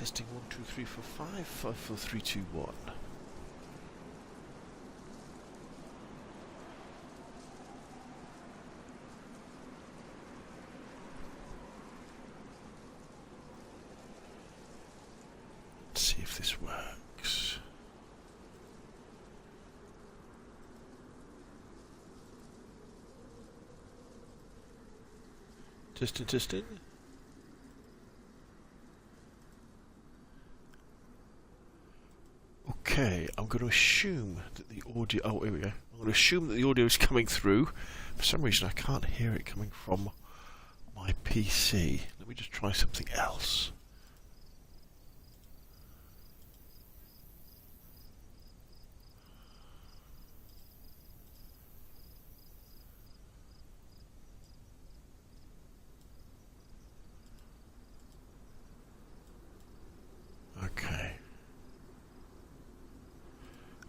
Testing 1 2 3 4 5 5 4 3 2 1. Let's see if this works. Testing. Okay, I'm going to assume that the audio... Oh, here we go. I'm going to assume that the audio is coming through. For some reason, I can't hear it coming from my PC. Let me just try something else.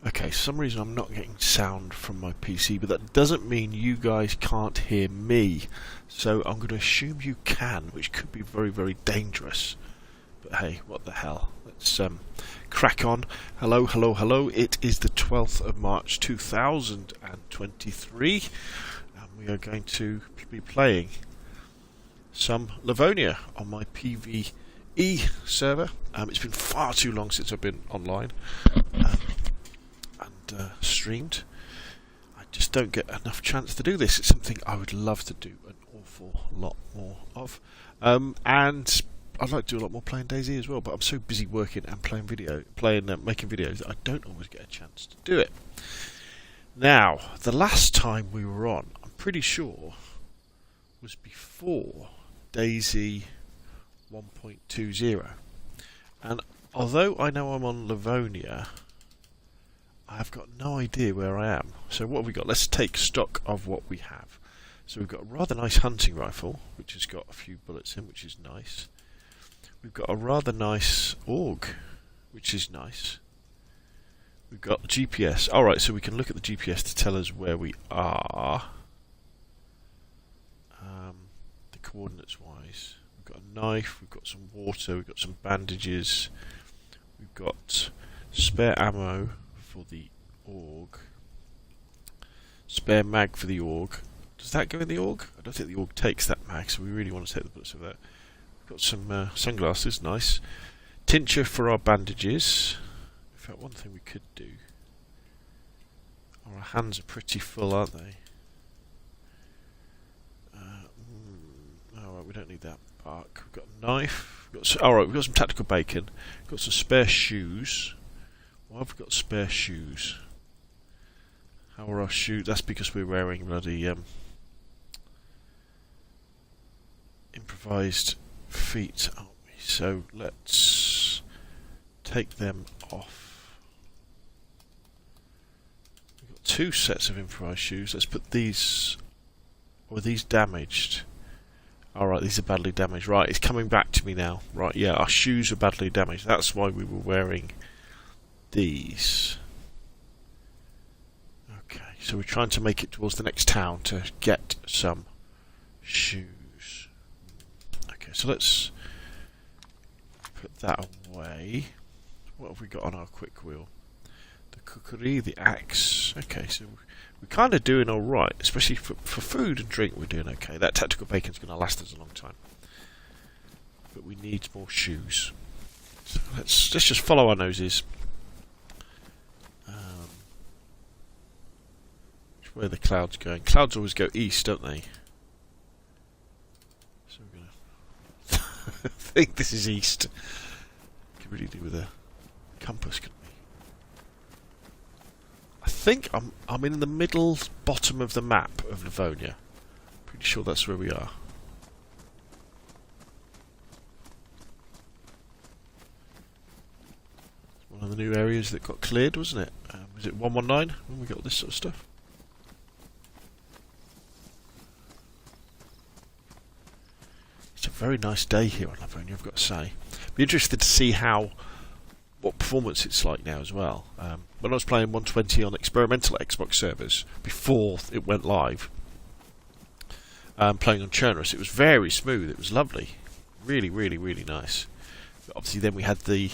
Okay, for some reason I'm not getting sound from my PC, but that doesn't mean you guys can't hear me. So I'm going to assume you can, which could be very, very dangerous. But hey, what the hell. Let's crack on. Hello. It is the 12th of March 2023, and we are going to be playing some Livonia on my PvE server. It's been far too long since I've been online. Streamed. I just don't get enough chance to do this. It's something I would love to do an awful lot more of, and I'd like to do a lot more playing DayZ as well, but I'm so busy working and making videos that I don't always get a chance to do it. Now, the last time we were on, I'm pretty sure, was before DayZ 1.20, and although I know I'm on Livonia, I've got no idea where I am. So what have we got? Let's take stock of what we have. So we've got a rather nice hunting rifle, which has got a few bullets in, which is nice. We've got a rather nice AUG, which is nice. We've got the GPS. Alright, so we can look at the GPS to tell us where we are. The coordinates wise. We've got a knife, we've got some water, we've got some bandages. We've got spare ammo for the AUG. Spare mag for the AUG. Does that go in the AUG? I don't think the AUG takes that mag, so we really want to take the bullets of that. We've got some sunglasses, nice. Tincture for our bandages. In fact, one thing we could do. Our hands are pretty full, aren't they? Alright, we don't need that bark. We've got a knife. Alright, we've got some tactical bacon. We've got some spare shoes. Why have we got spare shoes? How are our shoes? That's because we're wearing bloody improvised feet, aren't we? So let's take them off. We've got two sets of improvised shoes. Let's put these. Or are these damaged? Alright, these are badly damaged. Right, it's coming back to me now. Right, yeah, our shoes are badly damaged. That's why we were wearing these. Okay, so we're trying to make it towards the next town to get some shoes. Okay, so let's put that away. What have we got on our quick wheel? The cookery, the axe. Okay, so we're kind of doing alright, especially for food and drink we're doing okay. That tactical bacon's going to last us a long time. But we need more shoes. So let's just follow our noses. Where are the clouds going? Clouds always go east, don't they? So we're gonna I think this is east. Could really do with a compass, couldn't we? I think I'm in the middle bottom of the map of Livonia. Pretty sure that's where we are. It's one of the new areas that got cleared, wasn't it? Was it 119 when we got this sort of stuff? It's a very nice day here on Livonia, I've got to say. Be interested to see what performance it's like now as well. When I was playing 120 on experimental Xbox servers before it went live, playing on Chernarus, it was very smooth. It was lovely, really, really, really nice. But obviously then we had the,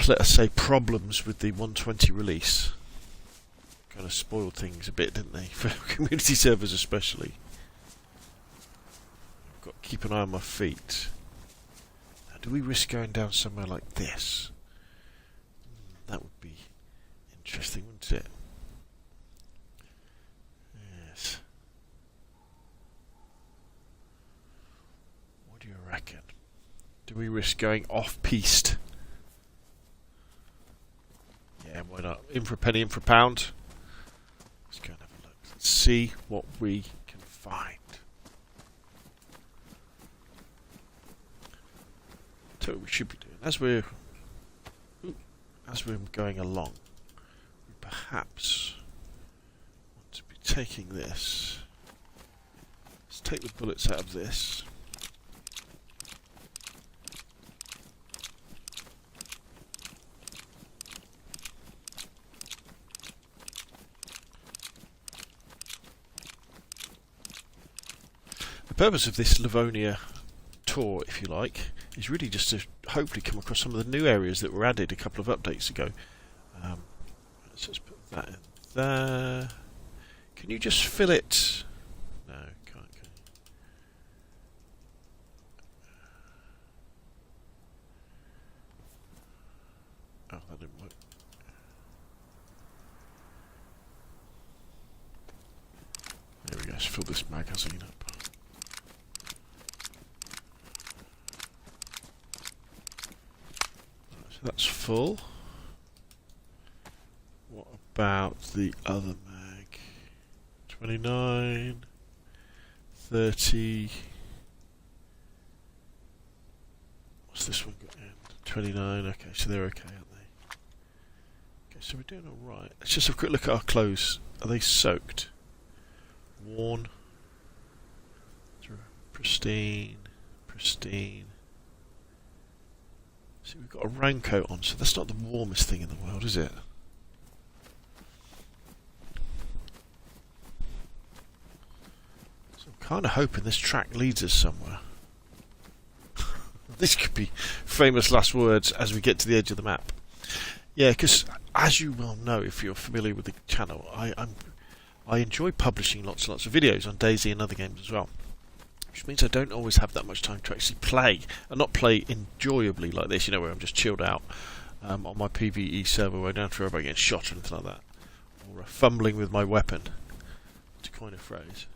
let us say, problems with the 120 release. Kind of spoiled things a bit, didn't they? For community servers especially. I've got to keep an eye on my feet. Now, do we risk going down somewhere like this? That would be interesting, wouldn't it? Yes. What do you reckon? Do we risk going off-piste? Yeah, why not? In for a penny, in for a pound. Let's go and have a look. Let's see what we can find. So what we should be doing as we're going along, we perhaps want to be taking this. Let's take the bullets out of this. The purpose of this Livonia tour, if you like, is really just to hopefully come across some of the new areas that were added a couple of updates ago. Let's just put that in there. Can you just fill it? No, can't. Oh, that didn't work. There we go, let's fill this magazine up. That's full. What about the other mag? 29, 30. What's this one got in? 29. Okay, so they're okay, aren't they? Okay, so we're doing alright. Let's just have a quick look at our clothes. Are they soaked? Worn? Pristine. Pristine. See, we've got a raincoat on, so that's not the warmest thing in the world, is it? So I'm kind of hoping this track leads us somewhere. This could be famous last words as we get to the edge of the map. Yeah, because as you well know, if you're familiar with the channel, I enjoy publishing lots and lots of videos on DayZ and other games as well. Which means I don't always have that much time to actually play, and not play enjoyably like this, you know, where I'm just chilled out on my PvE server where I don't have to worry about getting shot or anything like that, or fumbling with my weapon, to coin a phrase.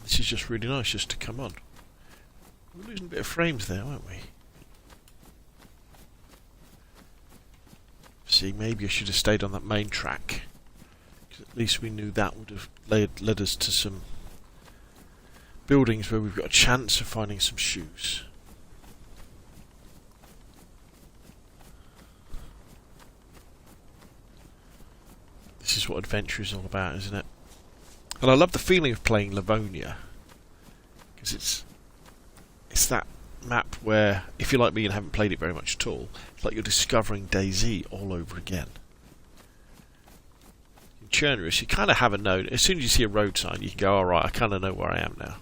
This is just really nice just to come on. We're losing a bit of frames there, aren't we? See, maybe I should have stayed on that main track. At least we knew that would have led us to some buildings where we've got a chance of finding some shoes. This is what adventure is all about, isn't it? And I love the feeling of playing Livonia, because it's that map where, if you're like me and haven't played it very much at all, it's like you're discovering DayZ all over again. Chernarus, you kind of have a note. As soon as you see a road sign, you can go, alright, I kind of know where I am now.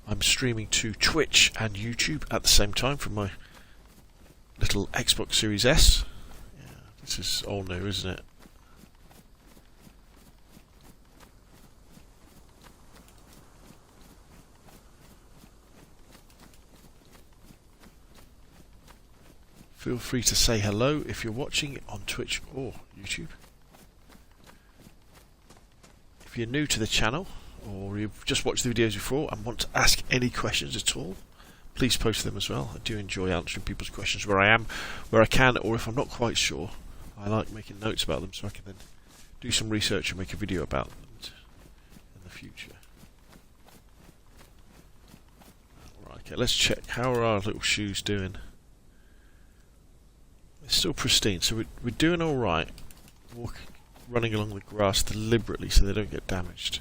I'm streaming to Twitch and YouTube at the same time from my little Xbox Series S. Yeah, this is all new, isn't it? Feel free to say hello if you're watching on Twitch or YouTube. If you're new to the channel, or you've just watched the videos before and want to ask any questions at all, please post them as well. I do enjoy answering people's questions where I am, where I can, or if I'm not quite sure, I like making notes about them so I can then do some research and make a video about them in the future. Right, okay, let's check. How are our little shoes doing? They're still pristine, so we're doing alright. Running along the grass deliberately so they don't get damaged.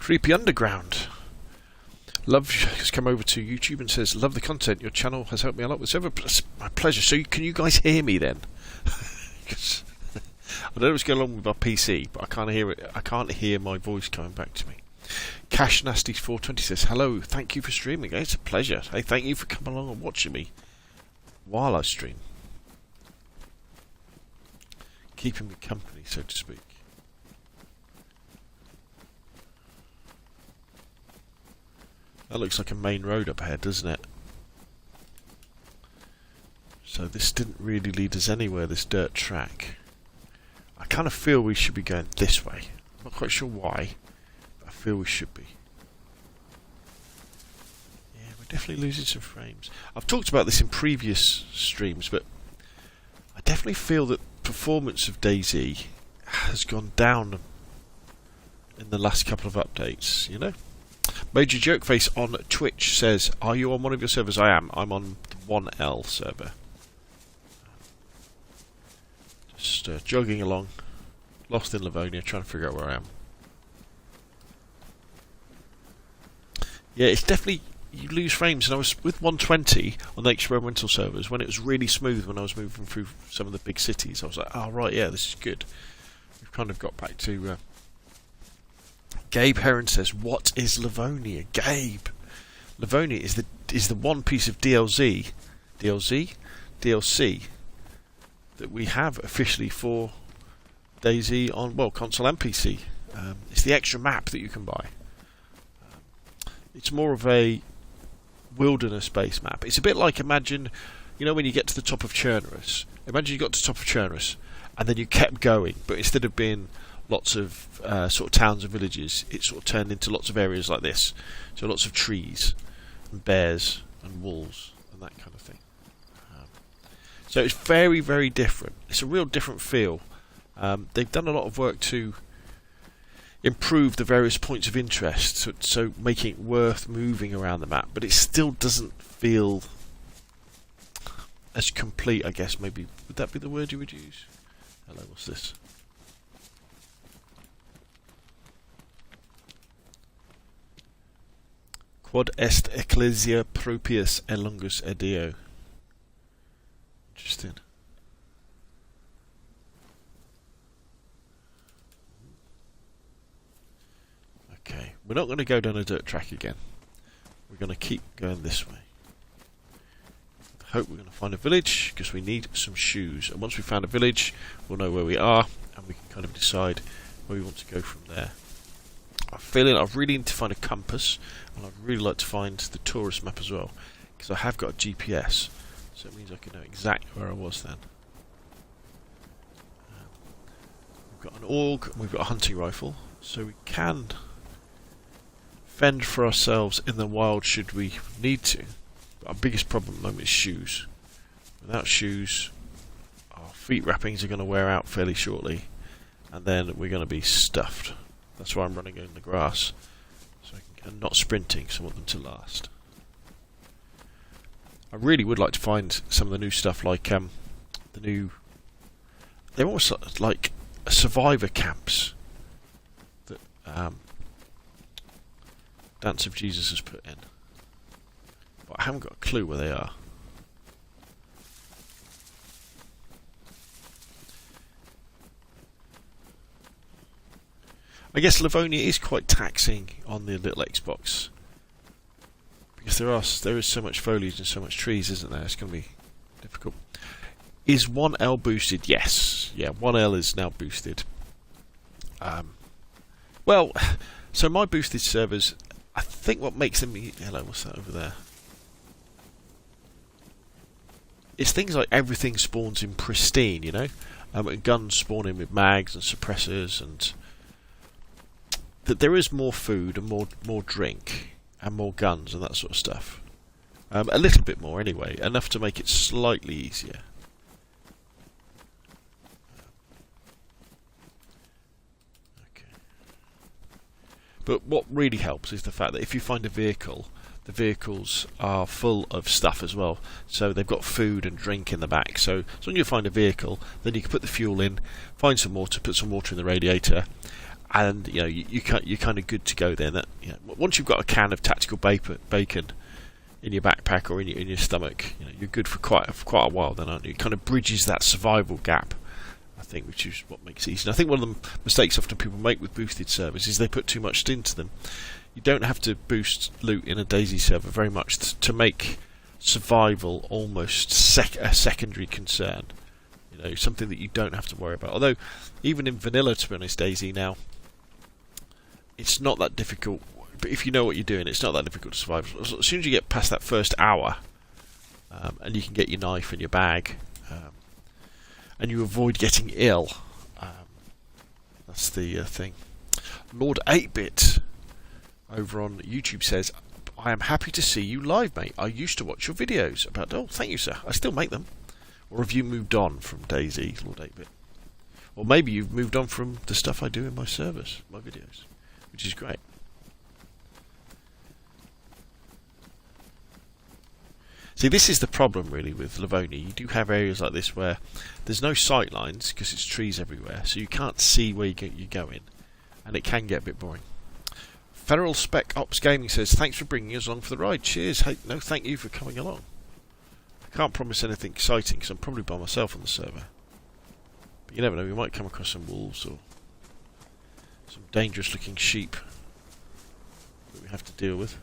Creepy Underground. Love has come over to YouTube and says, love the content. Your channel has helped me a lot with server. My pleasure. So can you guys hear me then? I don't know what's going on with my PC, but I can't hear it. I can't hear my voice coming back to me. Cash Nasty 420 says, hello, thank you for streaming. It's a pleasure. Hey, thank you for coming along and watching me while I stream. Keeping me company, so to speak. That looks like a main road up ahead, doesn't it? So this didn't really lead us anywhere, this dirt track. I kind of feel we should be going this way. I'm not quite sure why, but I feel we should be. Yeah, we're definitely losing some frames. I've talked about this in previous streams, but I definitely feel that performance of DayZ has gone down in the last couple of updates, you know? Major Jokeface on Twitch says, are you on one of your servers? I am. I'm on the 1L server. Just jogging along. Lost in Livonia, trying to figure out where I am. Yeah, it's definitely... You lose frames, and I was with 120 on the experimental servers when it was really smooth when I was moving through some of the big cities. I was like, oh right, yeah, this is good. We've kind of got back to... Gabe Heron says, what is Livonia? Gabe! Livonia is the one piece of DLC that we have officially for DayZ on, well, console and PC. It's the extra map that you can buy. It's more of a wilderness-based map. It's a bit like, imagine, you know when you get to the top of Chernarus. Imagine you got to the top of Chernarus and then you kept going, but instead of being lots of sort of towns and villages, it sort of turned into lots of areas like this. So lots of trees and bears and wolves and that kind of thing. So it's very, very different. It's a real different feel. They've done a lot of work to improve the various points of interest, so making it worth moving around the map, but it still doesn't feel as complete, I guess. Maybe would that be the word you would use? Hello, what's this? Quod est ecclesia propius elongus edeo. Interesting. Okay, we're not going to go down a dirt track again. We're going to keep going this way. I hope we're going to find a village, because we need some shoes. And once we've found a village, we'll know where we are, and we can kind of decide where we want to go from there. I'm feeling I really need to find a compass, and I'd really like to find the tourist map as well, because I have got a GPS, so it means I can know exactly where I was then. We've got an AUG, and we've got a hunting rifle, so we can fend for ourselves in the wild should we need to. But our biggest problem at the moment is shoes. Without shoes, our feet wrappings are going to wear out fairly shortly, and then we're going to be stuffed. That's why I'm running in the grass, so I'm not sprinting, so I want them to last. I really would like to find some of the new stuff, like they're almost like survivor camps that Dance of Jesus has put in, but I haven't got a clue where they are. I guess Livonia is quite taxing on the little Xbox, because there is so much foliage and so much trees, isn't there? It's going to be difficult. Is 1L boosted? Yes. Yeah, 1L is now boosted. Well, so my boosted servers, I think what makes them... Hello, what's that over there? It's things like everything spawns in pristine, you know? And guns spawn in with mags and suppressors, and... that there is more food and more drink and more guns and that sort of stuff. A little bit more anyway, enough to make it slightly easier. Okay. But what really helps is the fact that if you find a vehicle, the vehicles are full of stuff as well. So they've got food and drink in the back. So when you find a vehicle, then you can put the fuel in, find some water, put some water in the radiator, and you're kind of good to go then. That once you've got a can of tactical bacon in your backpack or in your stomach, you're good for quite a while then, aren't you? It kind of bridges that survival gap, I think, which is what makes it easy. And I think one of the mistakes often people make with boosted servers is they put too much into them. You don't have to boost loot in a DayZ server very much to make survival almost a secondary concern. Something that you don't have to worry about. Although, even in vanilla, to be honest, DayZ now, it's not that difficult. But if you know what you're doing, it's not that difficult to survive. As soon as you get past that first hour, and you can get your knife in your bag, and you avoid getting ill, that's the thing. Lord 8-Bit over on YouTube says, I am happy to see you live, mate. I used to watch your videos about... Oh, thank you, sir. I still make them. Or have you moved on from DayZ, Lord 8-Bit? Or maybe you've moved on from the stuff I do in my service, my videos, which is great. See, this is the problem, really, with Livonia. You do have areas like this where there's no sight lines because it's trees everywhere, so you can't see where you're going, and it can get a bit boring. Feral Spec Ops Gaming says, thanks for bringing us along for the ride. Cheers. Hey, no, thank you for coming along. I can't promise anything exciting because I'm probably by myself on the server. But you never know, we might come across some wolves or some dangerous-looking sheep that we have to deal with.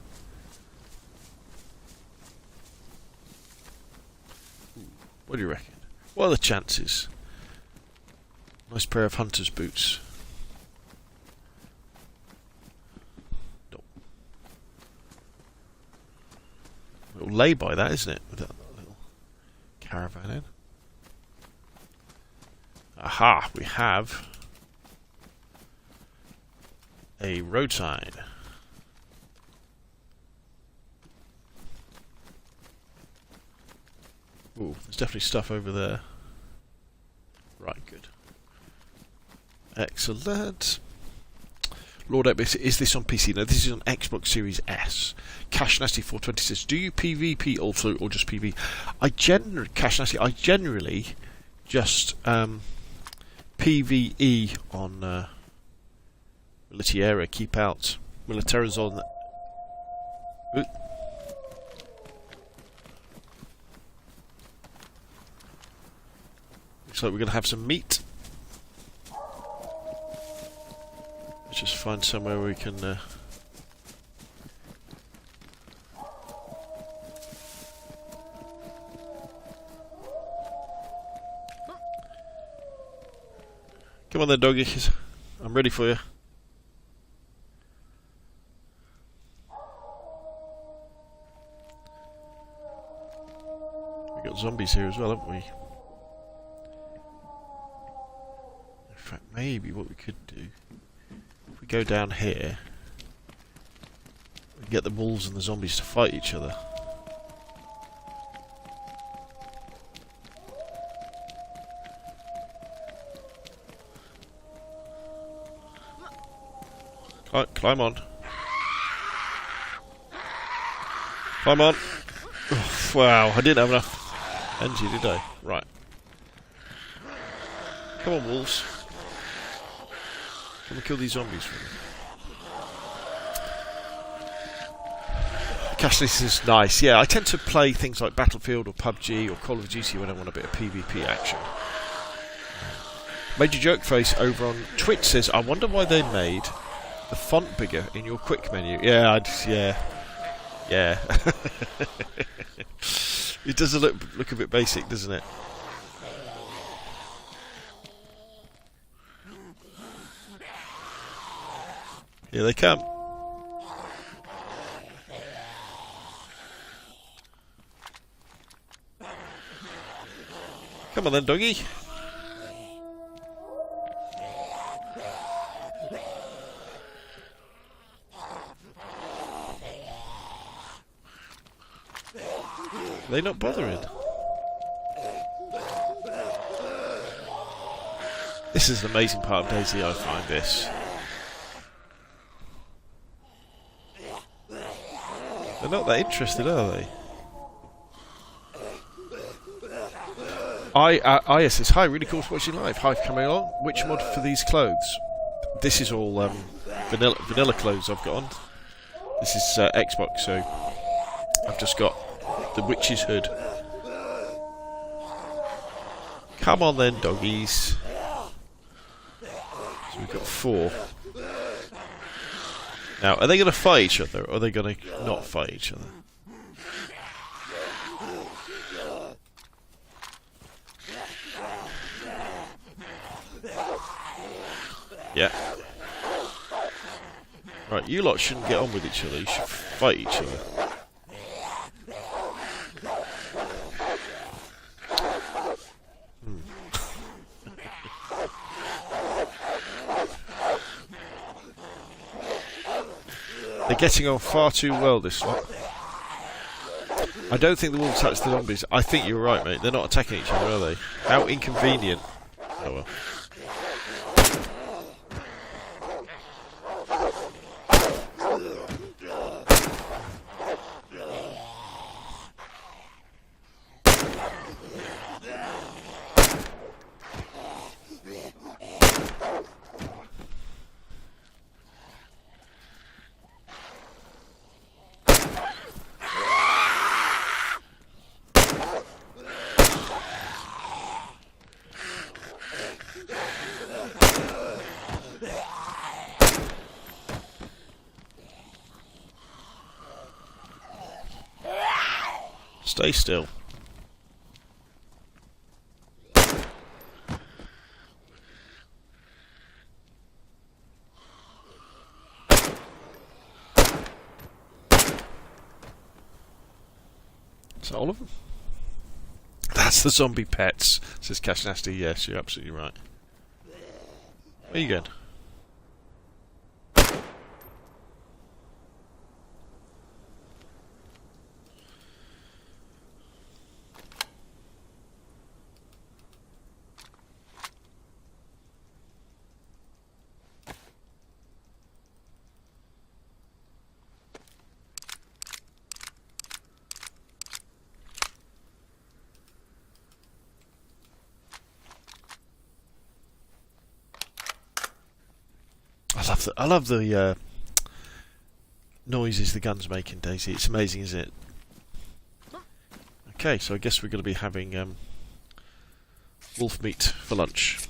What do you reckon? What are the chances? Nice pair of hunter's boots. Nope. A little lay-by that, isn't it? With that little caravan in. Aha! We have a road sign. Ooh, there's definitely stuff over there. Right, good. Excellent. Lord Epic, is this on PC? No, this is on Xbox Series S. Cash Nasty 420 says, do you PvP also or just PvE? Cash Nasty, I generally just PvE on Militaria. Keep out Militaris on. Ooh. Looks like we're going to have some meat. Let's just find somewhere where we can... Come on then, doggy. I'm ready for you. We got zombies here as well, haven't we? In fact, maybe what we could do, if we go down here, we can get the wolves and the zombies to fight each other. Climb on. Climb on. Oh, wow, I didn't have enough energy, did I? Right. Come on, wolves. Can we kill these zombies for me? Cashless is nice. Yeah, I tend to play things like Battlefield or PUBG or Call of Duty when I want a bit of PvP action. Major Jerkface over on Twitch says, I wonder why they made the font bigger in your quick menu. Yeah, yeah. It does look a bit basic, doesn't it? Here they come. Come on then, doggy. They're not bothering. This is an amazing part of DayZ, I find this. They're not that interested, are they? IS says, hi, really cool to watch you live. Hi for coming along. Which mod for these clothes? This is all vanilla clothes I've got on. This is Xbox, so I've just got the witch's hood. Come on then, doggies. So we've got 4. Now, are they going to fight each other, or are they going to not fight each other? Yeah. Right, you lot shouldn't get on with each other, you should fight each other. They're getting on far too well, this lot. I don't think the wolves attack the zombies. I think you're right, mate. They're not attacking each other, are they? How inconvenient. Oh well. Stay still. Is that all of them? That's the zombie pets, says Cash Nasty. Yes, you're absolutely right. Where are you going? I love the noises the gun's making, DayZ. It's amazing, isn't it? Okay, so I guess we're going to be having wolf meat for lunch.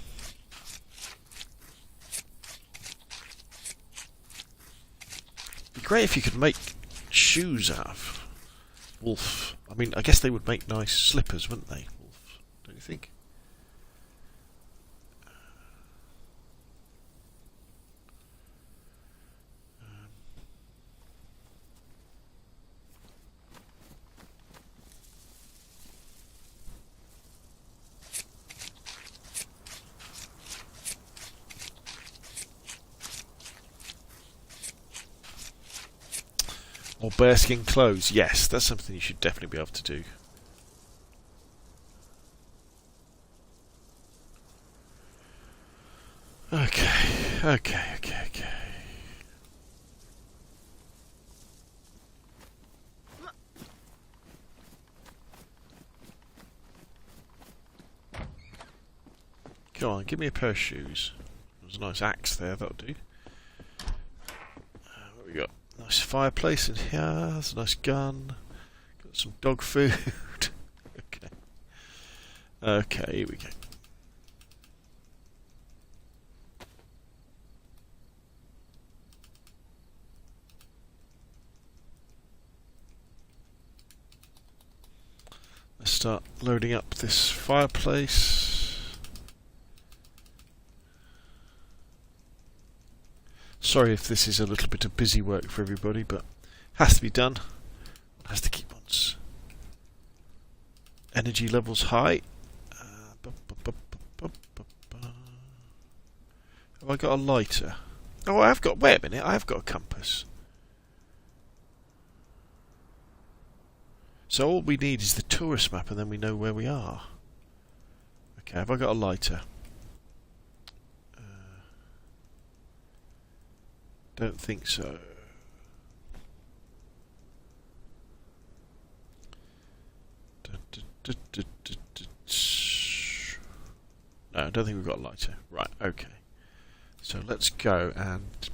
It'd be great if you could make shoes out of wolf. I mean, I guess they would make nice slippers, wouldn't they? Wolf, don't you think? Or bearskin clothes. Yes, that's something you should definitely be able to do. Okay. Come on, give me a pair of shoes. There's a nice axe there, that'll do. What we got? Nice fireplace in here. There's a nice gun. Got some dog food. Okay, here we go. Let's start loading up this fireplace. Sorry if this is a little bit of busy work for everybody, but it has to be done. It has to keep one's energy levels high. Have I got a lighter? Oh, I have got... Wait a minute, I have got a compass. So all we need is the tourist map and then we know where we are. Okay, have I got a lighter? Don't think so. No, I don't think we've got a lighter. Right, okay. Let's So let's go and...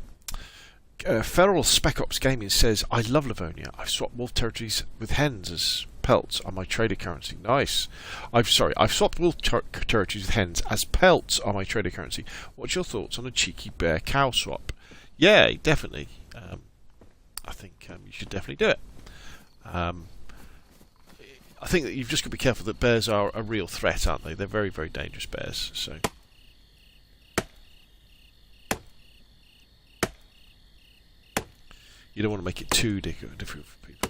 Feral Spec Ops Gaming says, I love Livonia. I've swapped wolf territories with hens as pelts on my trader currency. Nice. I've swapped wolf territories with hens as pelts on my trader currency. What's your thoughts on a cheeky bear cow swap? Yeah, definitely. I think you should definitely do it. I think that you've just got to be careful that bears are a real threat, aren't they? They're very, very dangerous bears. So. You don't want to make it too difficult for people.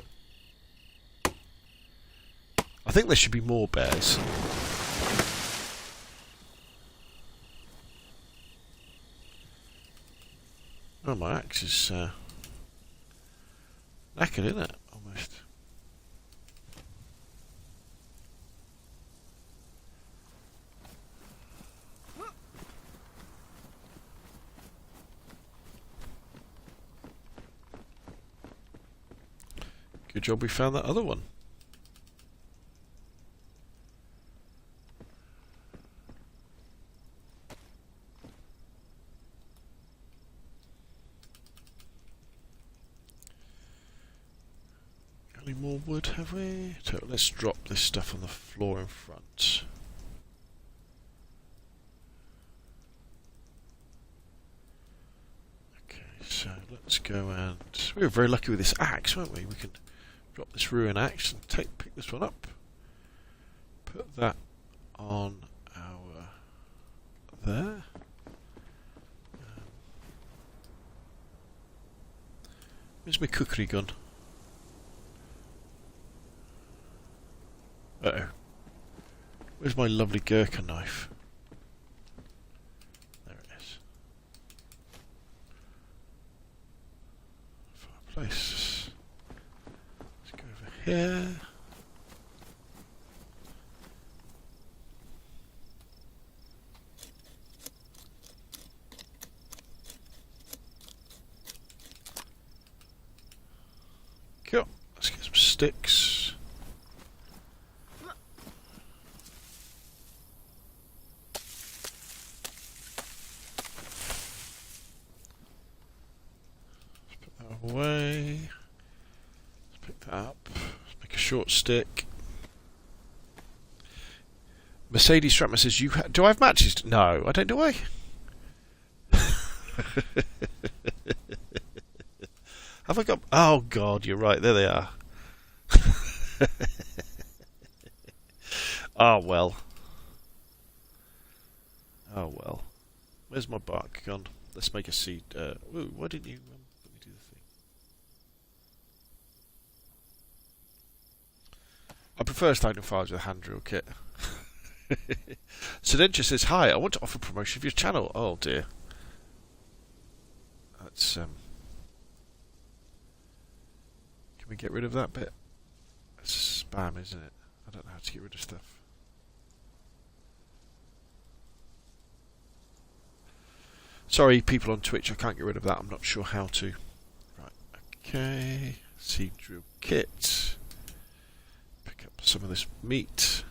I think there should be more bears. Oh, my axe is knackered, isn't it? Almost. Good job we found that other one. Any more wood, have we? So let's drop this stuff on the floor in front. Okay, so let's go and... We were very lucky with this axe, weren't we? We can drop this ruin axe and pick this one up. Put that on our... there. Where's my cookery gun? Uh-oh. Where's my lovely Gurkha knife? There it is. Fireplace. Let's go over here. Cool. Let's get some sticks. Away. Let's pick that up. Let's make a short stick. Mercedes Stratman says, do I have matches? No, I don't, do I? Have I got... Oh, God, you're right. There they are. Oh, well. Oh, well. Where's my bark gone? Let's make a seed. Ooh, why didn't you... let me do the thing. I prefer starting fires with a hand drill kit. Sedentia says, hi, I want to offer promotion of your channel. Oh, dear. That's, Can we get rid of that bit? It's spam, isn't it? I don't know how to get rid of stuff. Sorry, people on Twitch, I can't get rid of that. I'm not sure how to. Right, okay. Seed drill kit. Pick up some of this meat.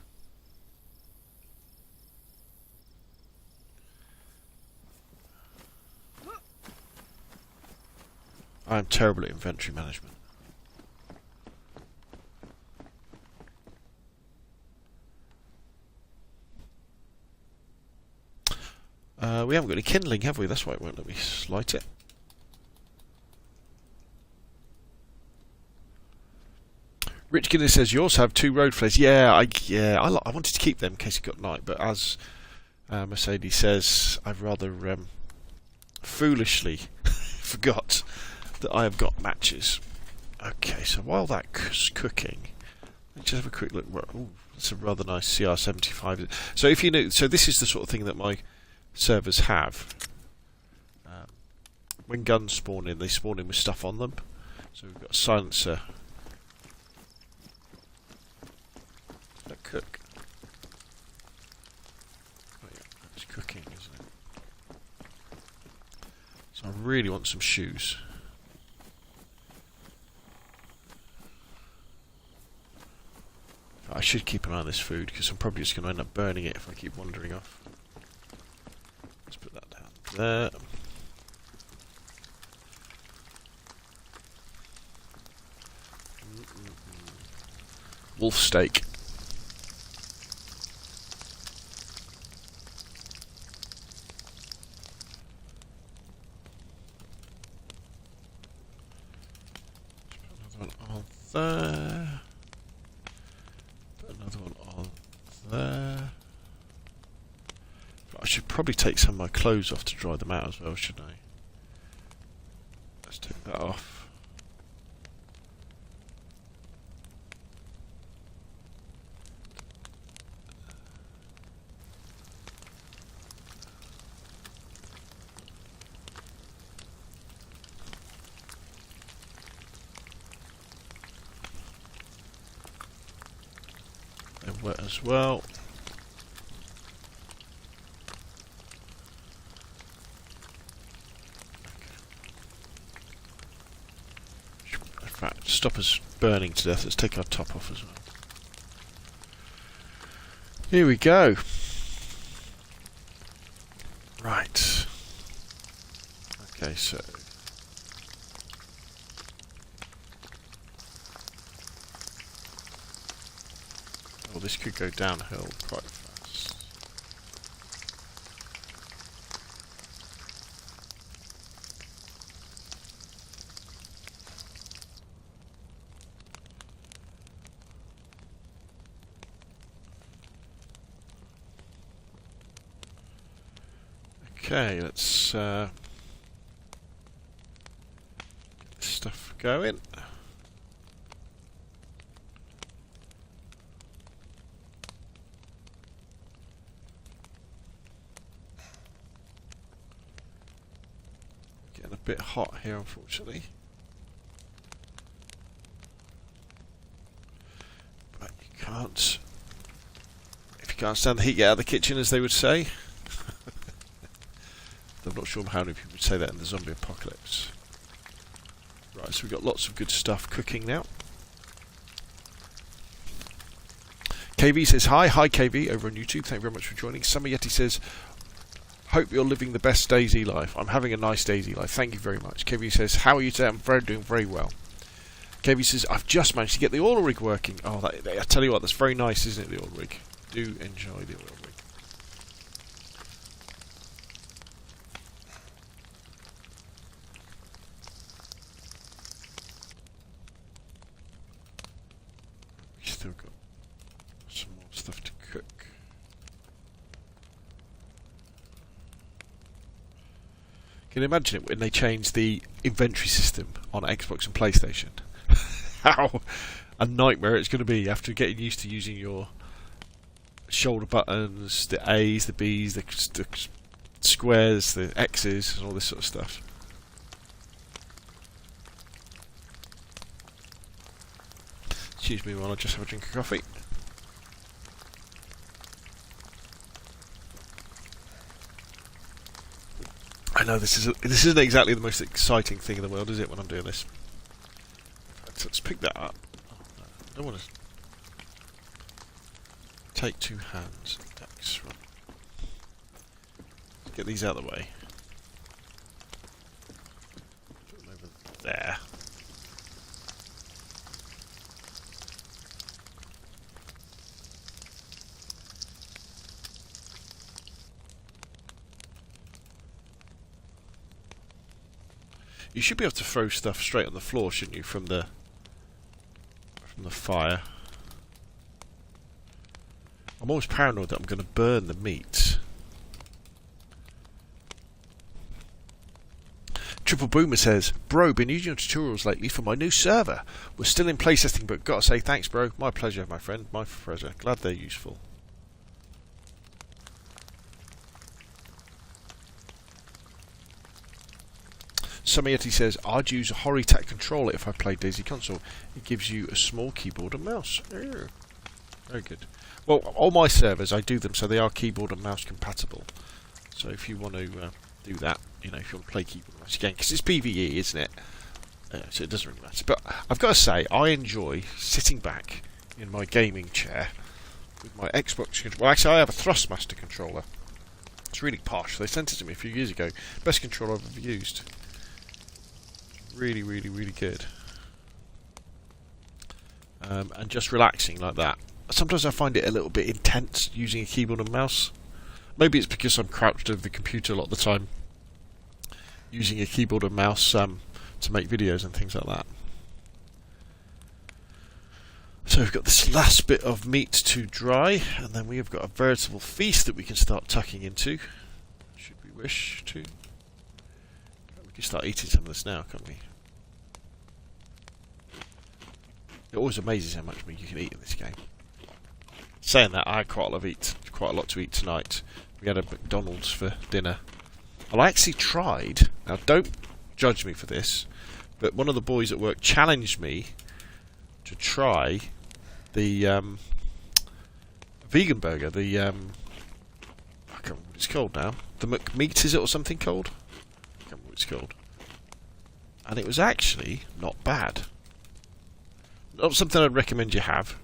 I'm terrible at inventory management. We haven't got any kindling, have we? That's why it won't let me light it. Rich Guinness says, you also have 2 road flares. Yeah, I wanted to keep them in case it got night, but as Mercedes says, I've rather foolishly forgot that I have got matches. Okay, so while that's cooking, let's just have a quick look. Ooh, that's a rather nice CR75. So if you know, so this is the sort of thing that my servers have. When guns spawn in, they spawn in with stuff on them. So we've got a silencer. Does that cook? Oh yeah, it's cooking, isn't it? So I really want some shoes. I should keep an eye on this food because I'm probably just going to end up burning it if I keep wandering off. Let's put that down there. wolf steak. Put another one on there. Put another one on there. I should probably take some of my clothes off to dry them out as well, shouldn't I? Let's take that off. They're wet as well. Stop us burning to death. Let's take our top off as well. Here we go. Right. Okay, so oh, this could go downhill quite fast. Okay, let's get this stuff going. Getting a bit hot here, unfortunately. But you can't. If you can't stand the heat, get out of the kitchen, as they would say. I'm not sure how many people would say that in the zombie apocalypse. Right, so we've got lots of good stuff cooking now. KV says hi. Hi KV over on YouTube. Thank you very much for joining. Summer Yeti says, hope you're living the best DayZ life. I'm having a nice DayZ life. Thank you very much. KV says, how are you today? I'm doing very well. KV says, I've just managed to get the oil rig working. Oh, I tell you what, that's very nice, isn't it, the oil rig? Do enjoy the oil rig. Still got some more stuff to cook. Can you imagine it when they changed the inventory system on Xbox and PlayStation? How a nightmare it's going to be after getting used to using your shoulder buttons, the A's, the B's, the squares, the X's, and all this sort of stuff. Excuse me while I just have a drink of coffee. I know this isn't exactly the most exciting thing in the world, is it, when I'm doing this? Let's pick that up. Oh, no, I don't want to take two hands. X, right. Let's get these out of the way. Put them over there. You should be able to throw stuff straight on the floor, shouldn't you, from the fire? I'm always paranoid that I'm going to burn the meat. Triple Boomer says, bro, been using your tutorials lately for my new server. We're still in playtesting, but gotta say thanks, bro. My pleasure, my friend. My pleasure. Glad they're useful. Samieti says, I'd use a Horitat controller if I played DayZ console. It gives you a small keyboard and mouse. Oh, very good. Well, all my servers, I do them so they are keyboard and mouse compatible. So if you want to do that, you know, if you want to play keyboard and mouse again, because it's PvE, isn't it? So it doesn't really matter. But I've got to say, I enjoy sitting back in my gaming chair with my Xbox controller. Well, actually, I have a Thrustmaster controller. It's really posh. They sent it to me a few years ago. Best controller I've ever used. Really, really, really good. and just relaxing like that. Sometimes I find it a little bit intense using a keyboard and mouse. Maybe it's because I'm crouched over the computer a lot of the time, using a keyboard and mouse to make videos and things like that. So we've got this last bit of meat to dry, and then we have got a veritable feast that we can start tucking into, should we wish to. We can start eating some of this now, can't we? It always amazes how much meat you can eat in this game. Saying that, I had quite a lot to eat tonight. We had a McDonald's for dinner. And I actually tried, now don't judge me for this, but one of the boys at work challenged me to try the vegan burger, the I can't remember what it's called now. The McMeat, is it, or something called? I can't remember what it's called. And it was actually not bad. Not something I'd recommend you have.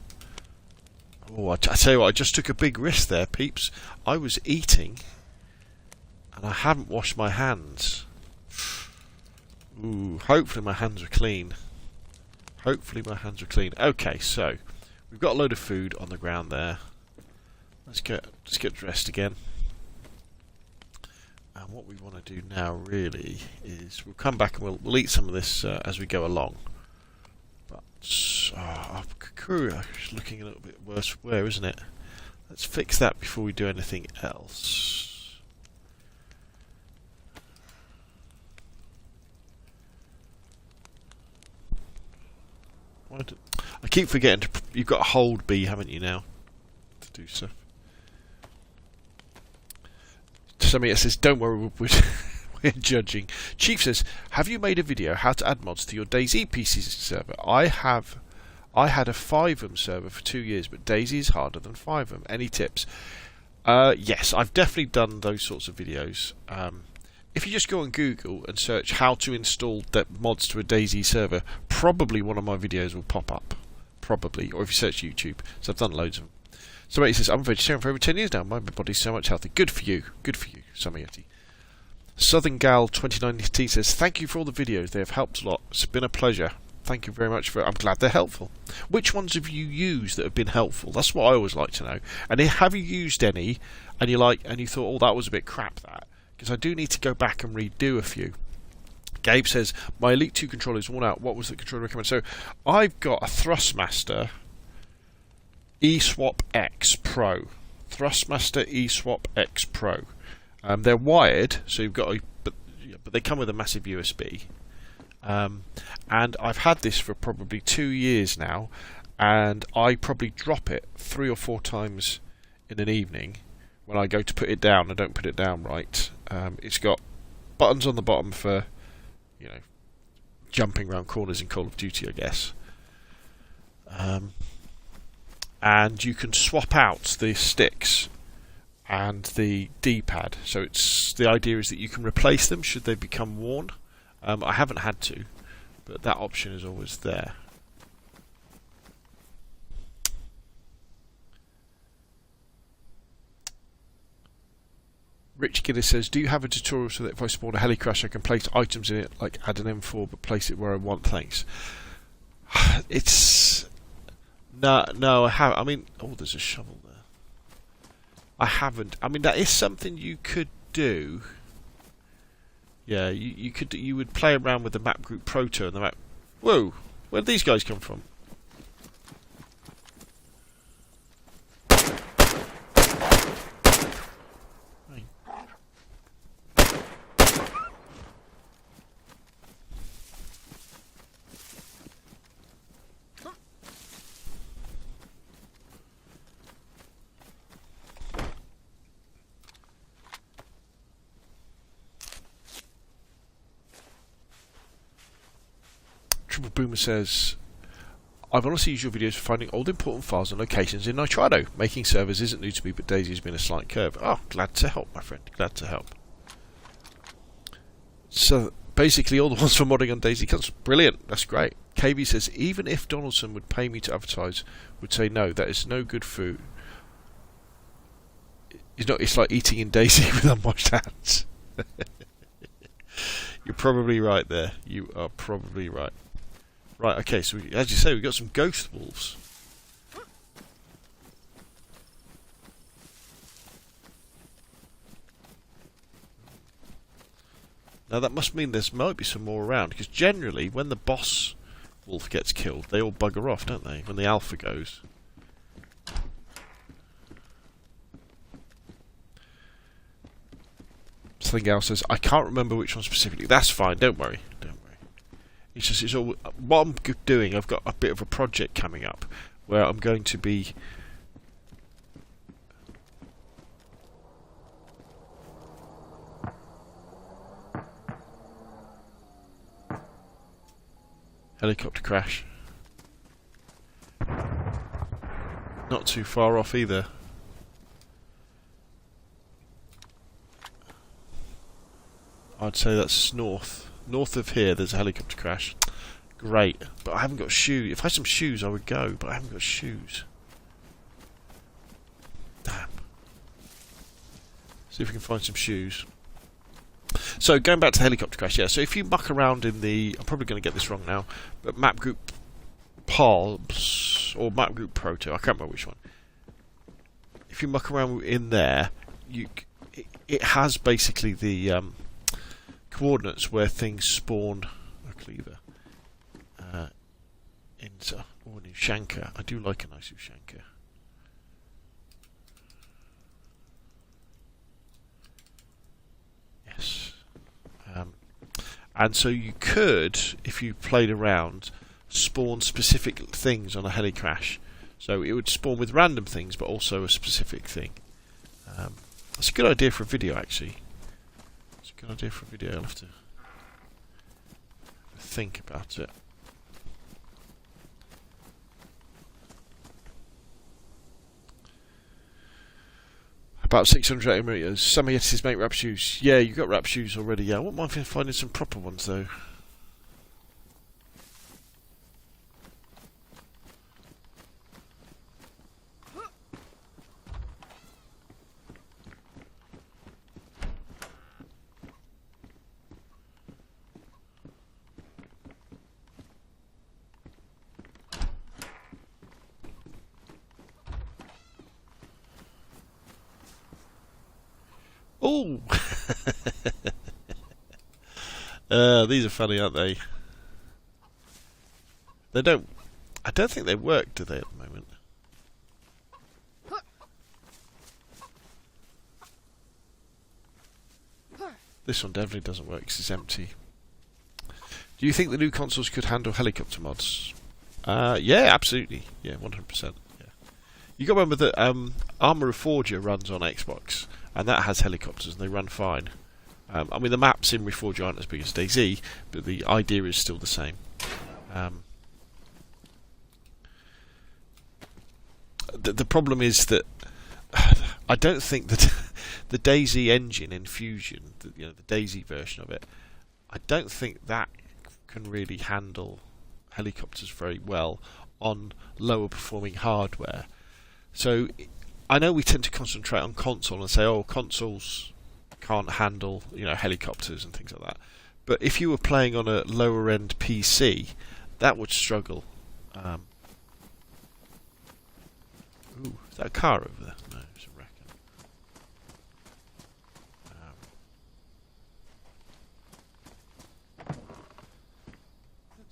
Oh, I tell you what, I just took a big risk there, peeps. I was eating, and I haven't washed my hands. Ooh, hopefully my hands are clean. Hopefully my hands are clean. Okay, so we've got a load of food on the ground there. Let's get dressed again. And what we want to do now really is we'll come back and we'll eat some of this as we go along. But our crew is looking a little bit worse for wear, isn't it? Let's fix that before we do anything else. I keep forgetting you've got to hold B, haven't you, now, to do stuff. Somebody says, don't worry, we're judging. Chief says, have you made a video how to add mods to your DayZ PC server? I had a 5M server for 2 years, but DayZ is harder than 5M. Any tips? Yes, I've definitely done those sorts of videos. If you just go on Google and search how to install mods to a DayZ server, probably one of my videos will pop up. Probably. Or if you search YouTube. So I've done loads of them. Somebody says, I'm a vegetarian for over 10 years now. My body's so much healthy. Good for you. Good for you, Samayati. Southern Gal 2019 says, thank you for all the videos. They have helped a lot. It's been a pleasure. Thank you very much for it. I'm glad they're helpful. Which ones have you used that have been helpful? That's what I always like to know. And have you used any and you thought, oh, that was a bit crap, that? Because I do need to go back and redo a few. Gabe says, my Elite 2 controller is worn out. What was the controller recommended? So I've got a Thrustmaster eSwap X Pro. Thrustmaster eSwap X Pro. They're wired, so you've got but they come with a massive USB. And I've had this for probably 2 years now, and I probably drop it 3 or 4 times in an evening. When I go to put it down, I don't put it down right. It's got buttons on the bottom for, jumping around corners in Call of Duty, I guess. And you can swap out the sticks and the D-pad. So the idea is that you can replace them should they become worn. I haven't had to, but that option is always there. Rich Gidder says, do you have a tutorial so that if I spawn a heli crash I can place items in it, like add an M4 but place it where I want? Thanks. No, I haven't. I mean, oh, there's a shovel there. I haven't. I mean, that is something you could do. Yeah, you would play around with the map group Proto and the map. Whoa, where did these guys come from? Triple Boomer says, I've honestly used your videos for finding old important files and locations in Nitrado. Making servers isn't new to me, but DayZ has been a slight curve. Oh, glad to help, my friend. Glad to help. So, basically all the ones for modding on DayZ comes. Brilliant. That's great. KB says, even if Donaldson would pay me to advertise, would say no, that is no good food. It's like eating in DayZ with unwashed hands. You're probably right there. You are probably right. Right, okay, so as you say, we've got some ghost wolves. Now that must mean there might be some more around, because generally when the boss wolf gets killed, they all bugger off, don't they? When the alpha goes. Something else says, I can't remember which one specifically. That's fine, don't worry. Don't worry. It's just, it's all, what I'm doing, I've got a bit of a project coming up where I'm going to be helicopter crash. Not too far off either. I'd say that's north. North of here, there's a helicopter crash. Great. But I haven't got shoes. If I had some shoes, I would go, but I haven't got shoes. Damn. See if we can find some shoes. So, going back to the helicopter crash, yeah, so if you muck around in the... I'm probably going to get this wrong now, but map group POBs, or map group Proto, I can't remember which one. If you muck around in there, it has basically the coordinates where things spawn. A cleaver. Into... Oh, an Ushanka. I do like a nice Ushanka. Yes. And so you could, if you played around, spawn specific things on a heli crash. So it would spawn with random things, but also a specific thing. That's a good idea for a video, actually. It's a good idea for a video. I'll have to think about it. About 600 meters. Some of Yetis make wrap shoes. Yeah, you got wrap shoes already. Yeah, I wouldn't mind finding some proper ones though. Oh! These are funny, aren't they? They don't... I don't think they work, do they, at the moment? This one definitely doesn't work because it's empty. Do you think the new consoles could handle helicopter mods? Yeah, absolutely. Yeah, 100%. Yeah. You got to remember that Arma Reforger runs on Xbox, and that has helicopters, and they run fine. I mean, the maps in Reforger aren't as big as DayZ, but the idea is still the same. The problem is that I don't think that the DayZ engine in Fusion, the DayZ version of it, I don't think that can really handle helicopters very well on lower performing hardware. So I know we tend to concentrate on console and say, oh, consoles can't handle helicopters and things like that. But if you were playing on a lower end PC, that would struggle. Ooh, is that a car over there? No, it's a wrecker.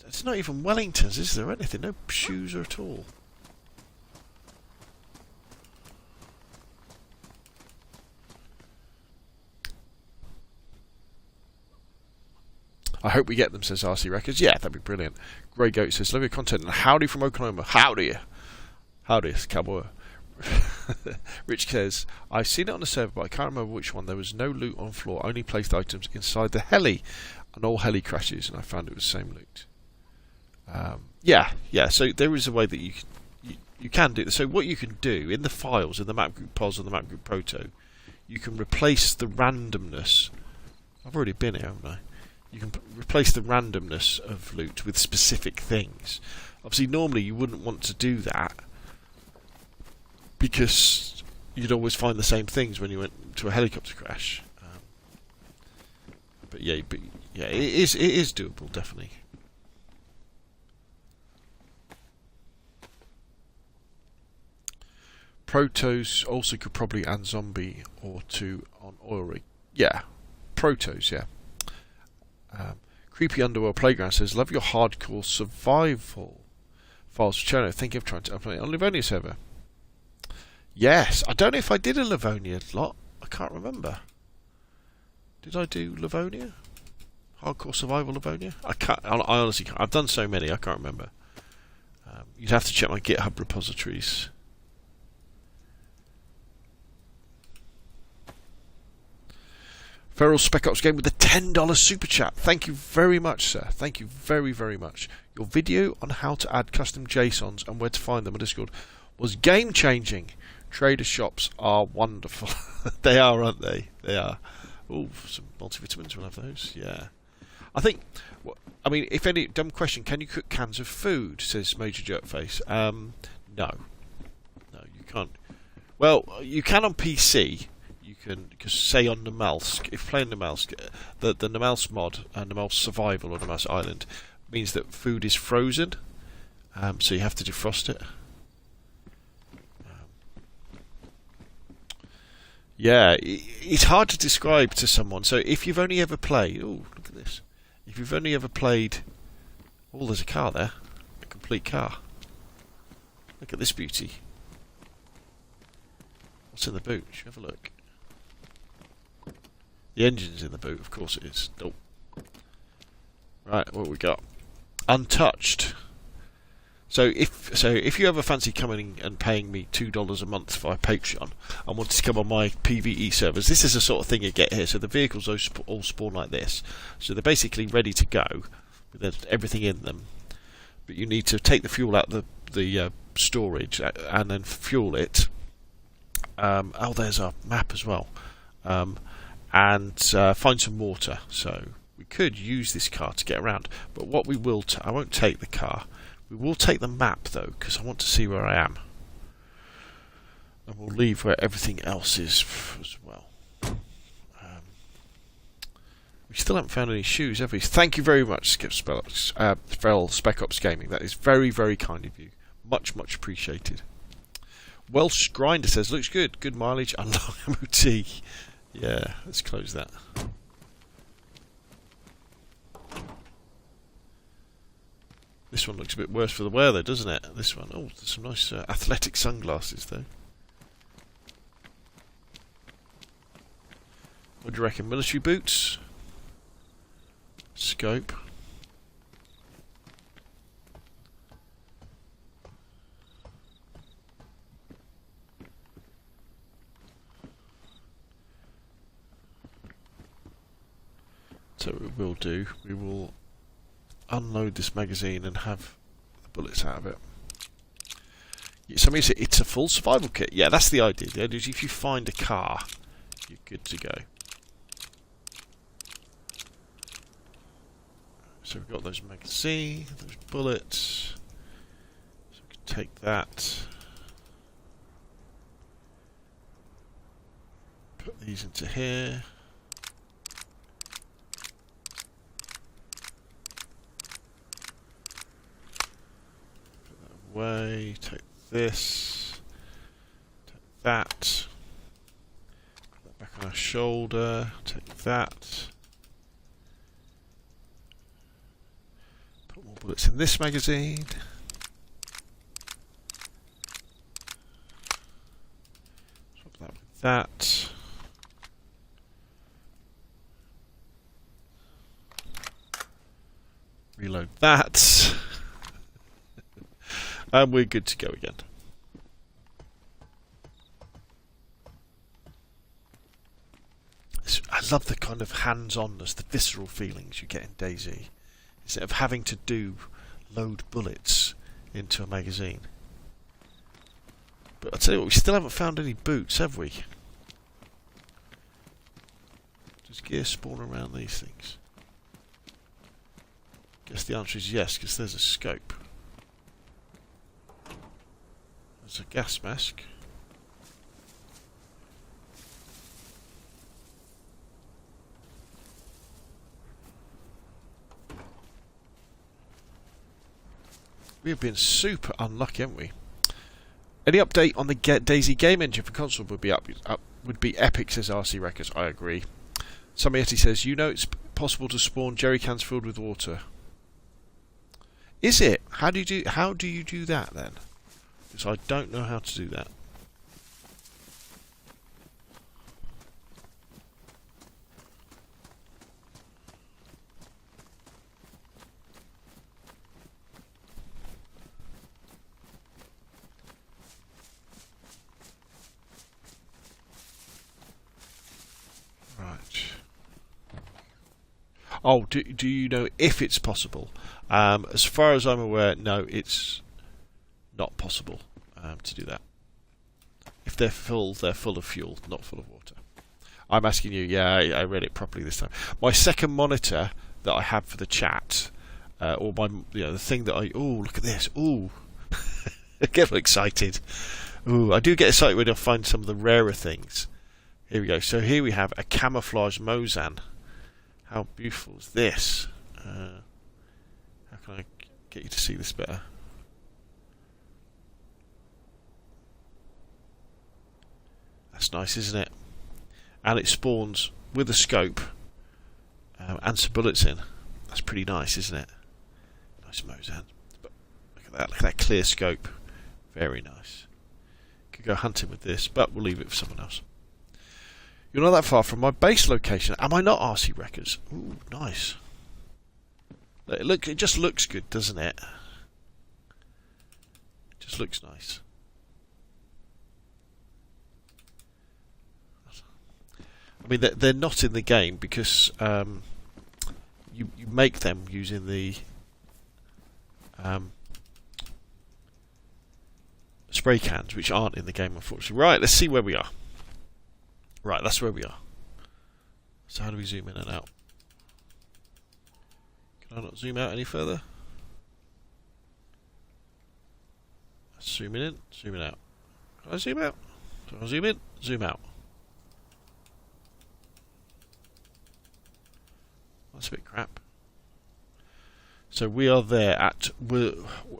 It's not even Wellingtons, is there? Anything? No shoes at all. I hope we get them, says RC Records. Yeah, that'd be brilliant. Grey Goat says, love your content. And howdy from Oklahoma. Howdy. Howdy, cowboy. Rich says, I've seen it on the server, but I can't remember which one. There was no loot on floor, only placed items inside the heli. And all heli crashes, and I found it was the same loot. Yeah, so there is a way that you can do this. So what you can do, in the files, in the map group POS or the map group Proto, you can replace the randomness. I've already been here, haven't I? You can replace the randomness of loot with specific things. Obviously, normally you wouldn't want to do that because you'd always find the same things when you went to a helicopter crash. But yeah, it is doable, definitely. Protos also could probably add zombie or two on oil rig. Yeah, Protos, yeah. Creepy Underworld Playground says, love your hardcore survival files for Cherno. Thinking of trying to upload it on Livonia server. Yes, I don't know if I did a Livonia lot. I can't remember. Did I do Livonia? Hardcore survival Livonia? I honestly can't. I've done so many, I can't remember. You'd have to check my GitHub repositories. Feral Spec Ops Game with the $10 super chat. Thank you very much, sir. Thank you very, very much. Your video on how to add custom JSONs and where to find them on Discord was game changing. Trader shops are wonderful. They are, aren't they? They are. Oh, some multivitamins. We'll have those. Yeah. I think. I mean, if any dumb question, can you cook cans of food? Says Major Jerkface. No, you can't. Well, you can on PC. You can, because say on Namalsk, if playing Namalsk, the Namalsk mod, Namalsk Survival or Namalsk Island, means that food is frozen, so you have to defrost it. Yeah, it's hard to describe to someone. So if you've only ever played, oh look at this, if you've only ever played, oh there's a car there, a complete car. Look at this beauty. What's in the boot? Should we have a look? The engine's in the boot, of course it is. Oh. Right, what we got? Untouched. So if you ever fancy coming and paying me $2 a month via Patreon and want to come on my PvE servers, this is the sort of thing you get here. So the vehicles all spawn like this. So they're basically ready to go with everything in them. But you need to take the fuel out of the storage and then fuel it. Oh, there's a map as well. And find some water. So we could use this car to get around. But what we will, I won't take the car. We will take the map though, because I want to see where I am. And we'll leave where everything else is as well. We still haven't found any shoes, have we? Thank you very much, Feral Spec Ops Gaming. That is very, very kind of you. Much, much appreciated. Welsh Grinder says, looks good. Good mileage and long MOT. Yeah, let's close that. This one looks a bit worse for the wear though, doesn't it? This one. Oh, there's some nice athletic sunglasses though. What do you reckon? Military boots? Scope. So what we will do, we will unload this magazine and have the bullets out of it. Somebody said it's a full survival kit. Yeah, that's the idea. The idea is if you find a car, you're good to go. So we've got those magazines, those bullets. So we can take that. Put these into here. Way, take this, take that, put that back on our shoulder, take that, put more bullets in this magazine, swap that with that, reload that. And we're good to go again. I love the kind of hands-onness, the visceral feelings you get in DayZ. Instead of having to load bullets into a magazine. But I'll tell you what, we still haven't found any boots, have we? Does gear spawn around these things? Guess the answer is yes, because there's a scope. There's a gas mask. We have been super unlucky, haven't we? Any update on the DayZ game engine for console would be would be epic, says RC Records. I agree. Samietti says, you know it's possible to spawn jerry cans filled with water. Is it? How do you do that then? Because I don't know how to do that. Oh, do you know if it's possible? As far as I'm aware, no, it's not possible to do that. If they're full of fuel, not full of water. I'm asking you. Yeah, I read it properly this time. My second monitor that I have for the chat, or my the thing that I look at this. Ooh, I get excited. Ooh, I do get excited when I find some of the rarer things. Here we go. So here we have a camouflage Mozan. How beautiful is this? How can I get you to see this better? That's nice, isn't it? And it spawns with a scope and some bullets in. That's pretty nice, isn't it? Nice Mozan. But look at that! Look at that clear scope. Very nice. Could go hunting with this, but we'll leave it for someone else. You're not that far from my base location. Am I not, RC Records? Ooh, nice. Look, it just looks good, doesn't it? It just looks nice. I mean, they're not in the game because you make them using the spray cans, which aren't in the game, unfortunately. Right, let's see where we are. Right, that's where we are. So how do we zoom in and out? Can I not zoom out any further? Zooming in, zooming out. Can I zoom out? Can I zoom in? Zoom out. That's a bit crap. So we are there at Wurzazuk.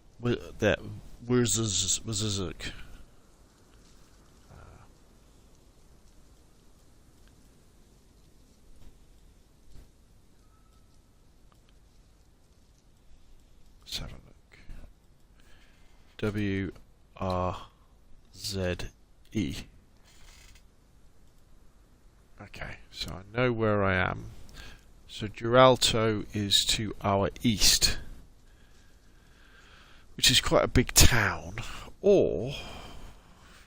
Let's have a look. W-R-Z-E. Okay, so I know where I am. So Giralto is to our east, which is quite a big town. Or,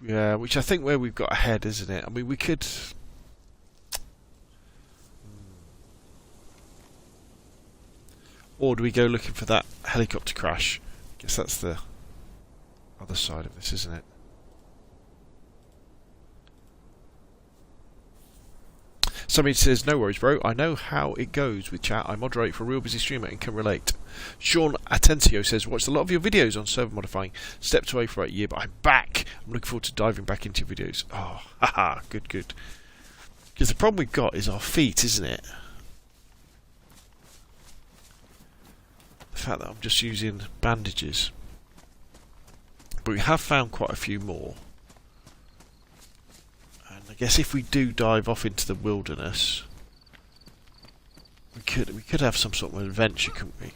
yeah, which I think where we've got ahead, isn't it? I mean, we could... Or do we go looking for that helicopter crash? I guess that's the other side of this, isn't it? Somebody says, no worries, bro. I know how it goes with chat. I moderate for a real busy streamer and can relate. Sean Atencio says, watched a lot of your videos on server modifying. Stepped away for about a year, but I'm back. I'm looking forward to diving back into your videos. Oh, haha, good, good. Because the problem we've got is our feet, isn't it? The fact that I'm just using bandages. But we have found quite a few more. And I guess if we do dive off into the wilderness, we could have some sort of adventure, couldn't we?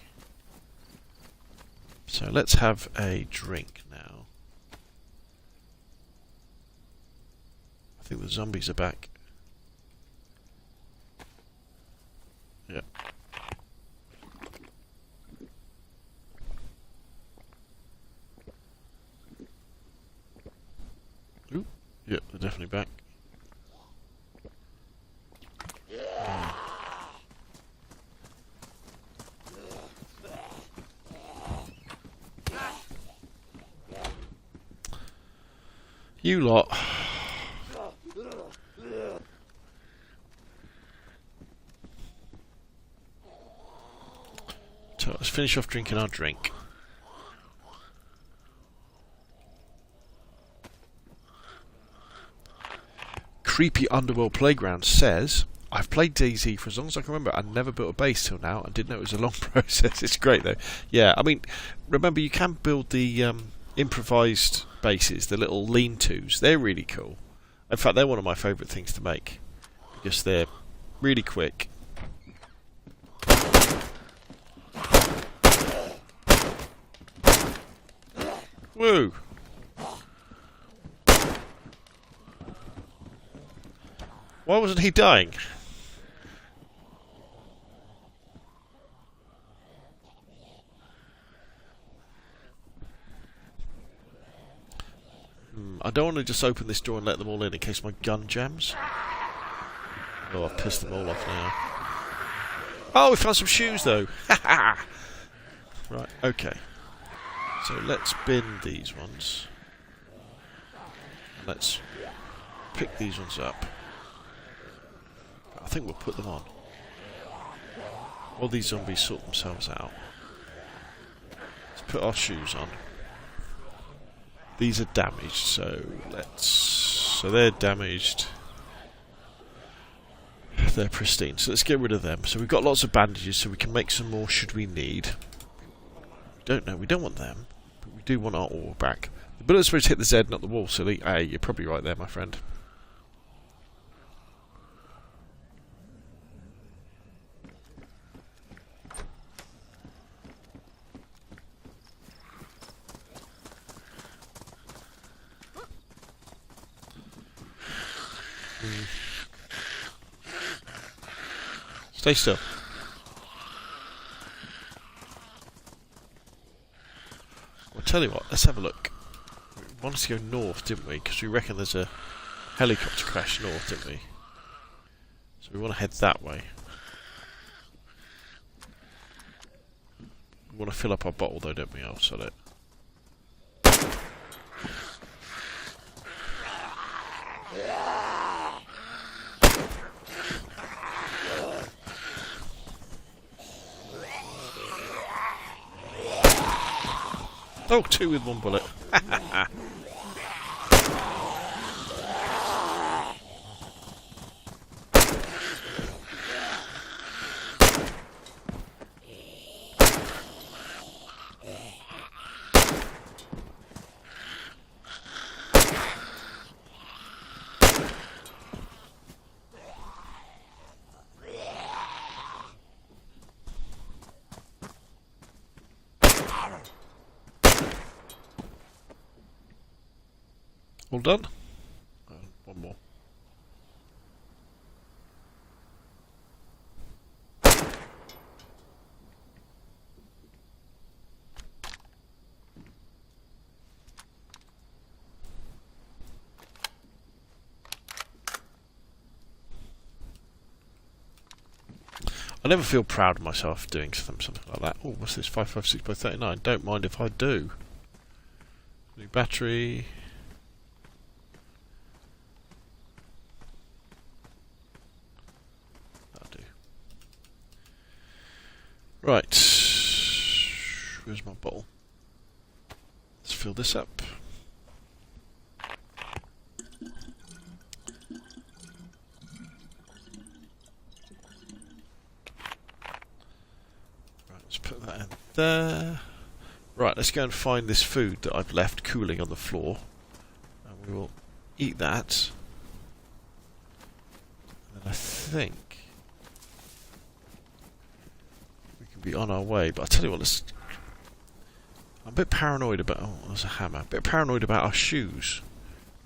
So let's have a drink now. I think the zombies are back. Yeah. Ooh, yeah, they're definitely back. You lot. So let's finish off drinking our drink. Creepy Underworld Playground says, I've played DayZ for as long as I can remember. I never built a base till now. I didn't know it was a long process. It's great though. Yeah, I mean, remember you can build the improvised bases, the little lean-tos, they're really cool. In fact, they're one of my favourite things to make because they're really quick. Woo! Why wasn't he dying? I don't want to just open this door and let them all in case my gun jams. Oh, I've pissed them all off now. Oh, we found some shoes though. Right, okay. So let's bin these ones. Let's pick these ones up. I think we'll put them on. While these zombies sort themselves out. Let's put our shoes on. These are damaged, so they're damaged. They're pristine, so let's get rid of them. So we've got lots of bandages, so we can make some more should we need. We don't know, we don't want them, but we do want our ore back. The bullet's supposed to hit the Z, not the wall, silly. Hey, you're probably right there, my friend. Stay still. Well, tell you what, let's have a look. We wanted to go north, didn't we? Because we reckon there's a helicopter crash north, didn't we? So we want to head that way. We want to fill up our bottle though, don't we? I'll sell it. Oh, 2 with 1 bullet. All done? One more. I never feel proud of myself doing something like that. Oh, what's this? 556 by 39. Don't mind if I do. New battery. Right, where's my bottle? Let's fill this up. Right, let's put that in there. Right, let's go and find this food that I've left cooling on the floor. And we will eat that. And then I think be on our way, but I tell you what, I'm a bit paranoid about. Oh, there's a hammer. A bit paranoid about our shoes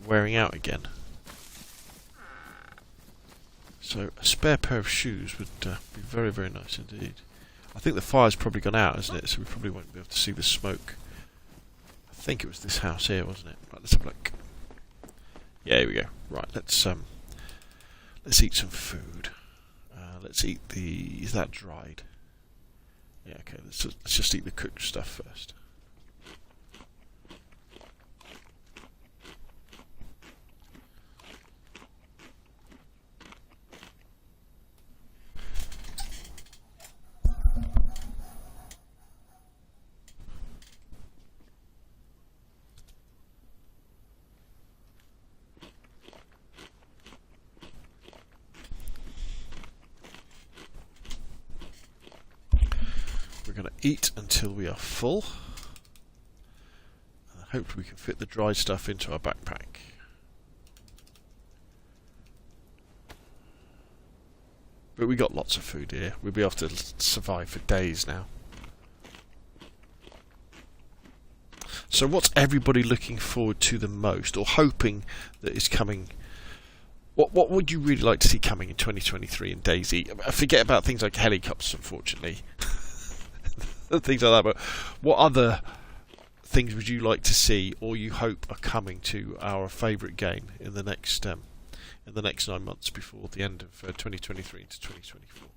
wearing out again. So a spare pair of shoes would be very, very nice indeed. I think the fire's probably gone out, isn't it? So we probably won't be able to see the smoke. I think it was this house here, wasn't it? Right, let's have a look. Yeah, here we go. Right, let's eat some food. Let's eat the. Is that dried? Yeah, okay, let's just eat the cooked stuff first. We're going to eat until we are full. Hopefully we can fit the dry stuff into our backpack. But we got lots of food here. We'll be able to survive for days now. So what's everybody looking forward to the most, or hoping that is coming? What would you really like to see coming in 2023 in DayZ? Forget about things like helicopters, unfortunately. Things like that, but what other things would you like to see, or you hope are coming to our favourite game in the next 9 months before the end of 2023 into 2024?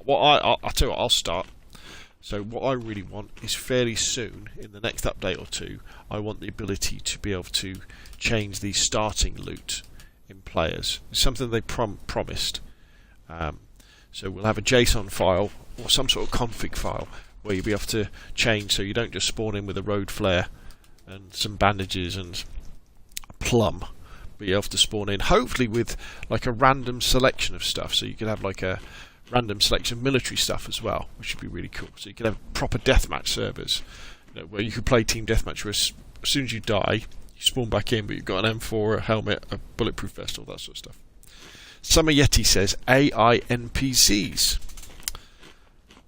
I'll tell you what, I'll start. So what I really want is fairly soon, in the next update or two, I want the ability to be able to change the starting loot in players. It's something they promised. So we'll have a JSON file or some sort of config file where you'll be able to change, so you don't just spawn in with a road flare and some bandages and a plum, but you have to spawn in hopefully with like a random selection of stuff, so you can have like a random selection of military stuff as well, which would be really cool. So you can have proper deathmatch servers, where you could play team deathmatch where as soon as you die you spawn back in, but you've got an M4, a helmet, a bulletproof vest, all that sort of stuff. Summer Yeti says AI NPCs.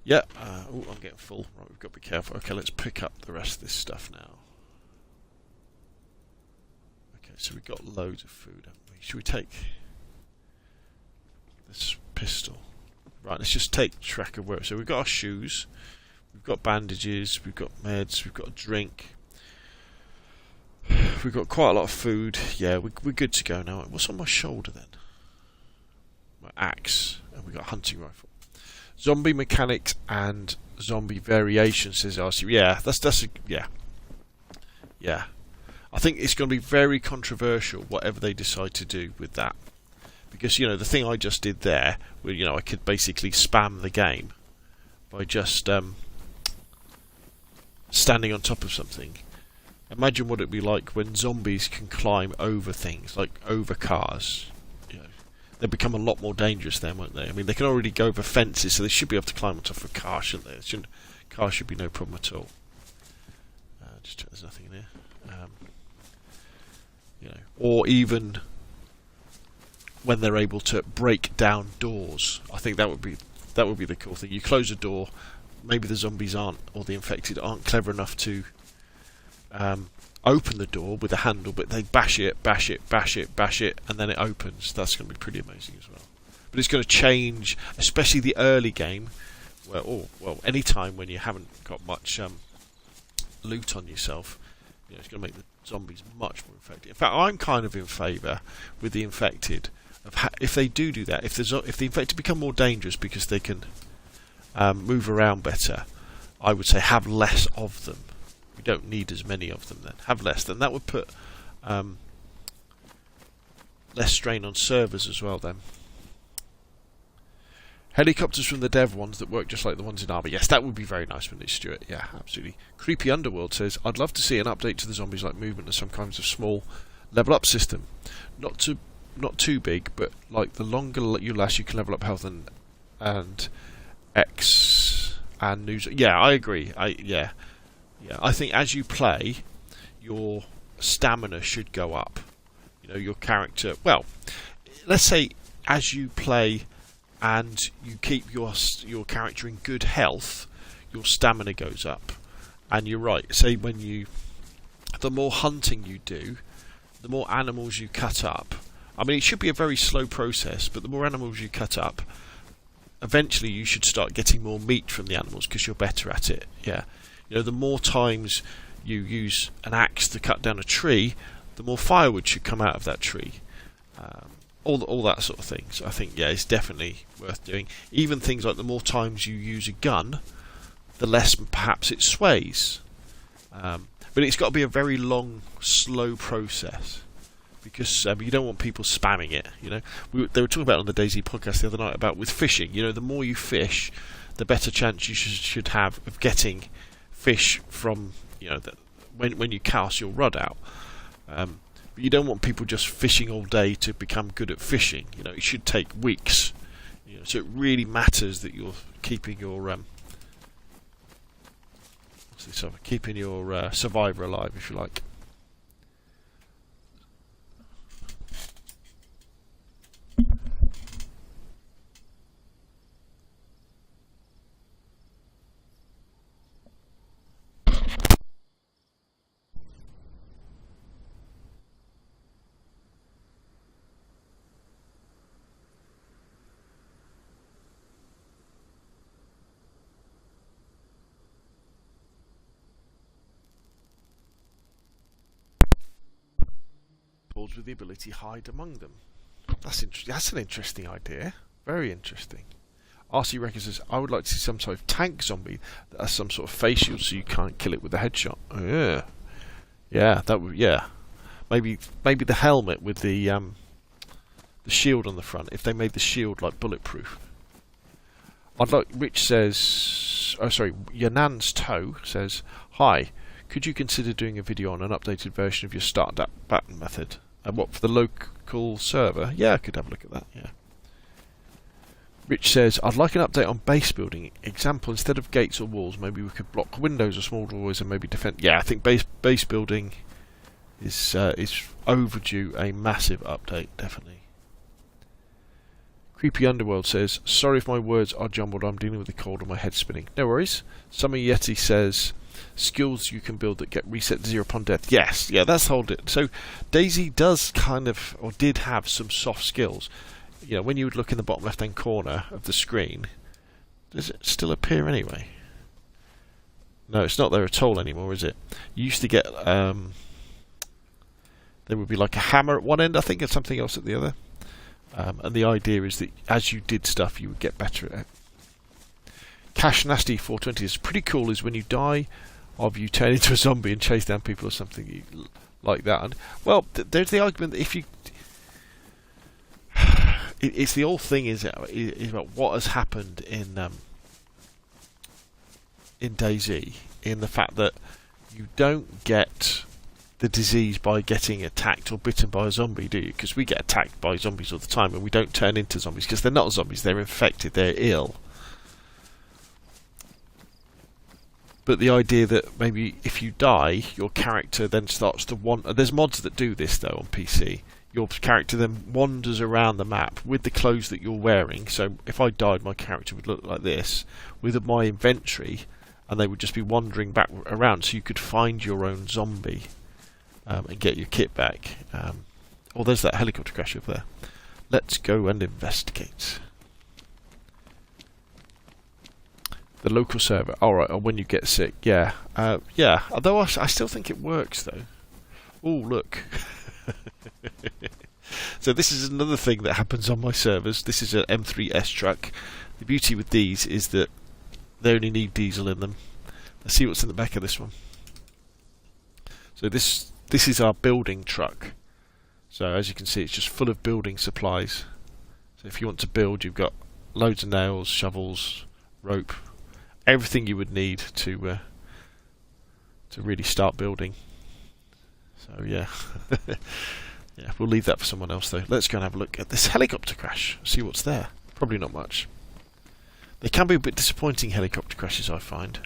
Yeah, oh, I'm getting full. Right, we've got to be careful. Okay, let's pick up the rest of this stuff now. Okay, so we've got loads of food, haven't we? Should we take this pistol? Right, let's just take track of where. So we've got our shoes, we've got bandages, we've got meds, we've got a drink. We've got quite a lot of food. Yeah, we're good to go now. What's on my shoulder then? My axe, and we've got a hunting rifle. Zombie mechanics and zombie variation, says RC. Yeah, that's yeah. I think it's going to be very controversial whatever they decide to do with that, because the thing I just did there, where I could basically spam the game by just standing on top of something. Imagine what it'd be like when zombies can climb over things, like over cars. They become a lot more dangerous then, won't they? I mean, they can already go over fences, so they should be able to climb on top of a car, shouldn't they? Cars should be no problem at all. Just check there's nothing in here. Or even when they're able to break down doors. I think that would be the cool thing. You close a door, maybe the zombies aren't, or the infected aren't clever enough to open the door with a handle, but they bash it, and then it opens. That's going to be pretty amazing as well. But it's going to change, especially the early game, any time when you haven't got much loot on yourself. It's going to make the zombies much more effective. In fact, I'm kind of in favour with the infected of if they do that. If the infected become more dangerous because they can move around better, I would say have less of them. We don't need as many of them then. Have less. Then that would put less strain on servers as well then. Helicopters from the dev ones that work just like the ones in Army. Yes, that would be very nice, wouldn't it, Stuart? Yeah, absolutely. Creepy Underworld says, I'd love to see an update to the zombies like movement and some kinds of small level up system. Not too big, but like the longer you last, you can level up health and X and news. Yeah, I agree. Yeah, I think as you play, your stamina should go up. Your character. Well, let's say as you play and you keep your character in good health, your stamina goes up. And you're right. Say the more hunting you do, the more animals you cut up. I mean, it should be a very slow process, but the more animals you cut up, eventually you should start getting more meat from the animals because you're better at it. Yeah. The more times you use an axe to cut down a tree, the more firewood should come out of that tree. All that sort of thing. So I think, it's definitely worth doing. Even things like the more times you use a gun, the less perhaps it sways. But it's got to be a very long, slow process, because you don't want people spamming it. They were talking about it on the DayZ podcast the other night about with fishing. The more you fish, the better chance you should have of getting fish from when you cast your rod out. But you don't want people just fishing all day to become good at fishing. It should take weeks. So it really matters that you're keeping your survivor alive, if you like. walls with the ability to hide among them. That's an interesting idea. Very interesting. RC Records says, I would like to see some sort of tank zombie that has some sort of face shield so you can't kill it with a headshot. Oh, yeah. Yeah, that would, yeah. Maybe the helmet with the shield on the front, if they made the shield like bulletproof. I'd like, Rich says, oh sorry, Yanan's Toe says, hi, could you consider doing a video on an updated version of your start button method? And what, for the local server? Yeah, I could have a look at that, yeah. Rich says, I'd like an update on base building. Example, instead of gates or walls, maybe we could block windows or small doors and maybe defend. Yeah, I think base building is overdue a massive update, definitely. Creepy Underworld says, sorry if my words are jumbled, I'm dealing with the cold and my head's spinning. No worries. Summer Yeti says, skills you can build that get reset to 0 upon death. Yes, yeah, that's hold it. So DayZ does kind of, or did have some soft skills. You know, when you would look in the bottom left-hand corner of the screen, does it still appear anyway? No, it's not there at all anymore, is it? You used to get, there would be like a hammer at one end, I think, and something else at the other. And the idea is that as you did stuff, you would get better at it. Cash Nasty 420 is pretty cool. Is when you die, you turn into a zombie and chase down people or something like that. And well, there's the argument that if you it's the old thing is about what has happened in DayZ, in the fact that you don't get the disease by getting attacked or bitten by a zombie, do you? Because we get attacked by zombies all the time and we don't turn into zombies because they're not zombies, they're infected, they're ill. But the idea that maybe if you die, your character then starts to wander. There's mods that do this though on PC. Your character then wanders around the map with the clothes that you're wearing. So if I died, my character would look like this with my inventory, and they would just be wandering back around. So you could find your own zombie and get your kit back. Oh, there's that helicopter crash over there. Let's go and investigate. The local server. Alright, or when you get sick. Yeah. Yeah. Although I still think it works though. Oh, look. So this is another thing that happens on my servers. This is an M3S truck. The beauty with these is that they only need diesel in them. Let's see what's in the back of this one. So this is our building truck. So as you can see, it's just full of building supplies. So if you want to build, you've got loads of nails, shovels, rope, everything you would need to really start building. So yeah. Yeah, we'll leave that for someone else though. Let's go and have a look at this helicopter crash. See what's there. Probably not much. They can be a bit disappointing, helicopter crashes, I find.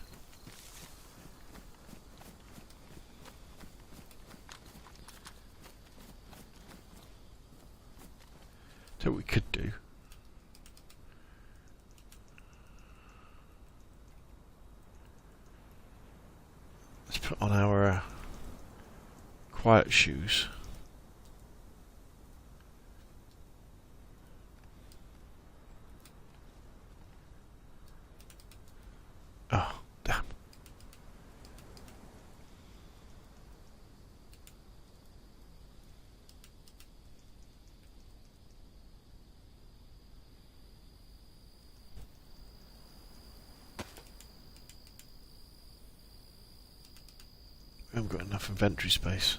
So what we could do. Let's put on our quiet shoes. Oh, damn. We haven't got enough inventory space.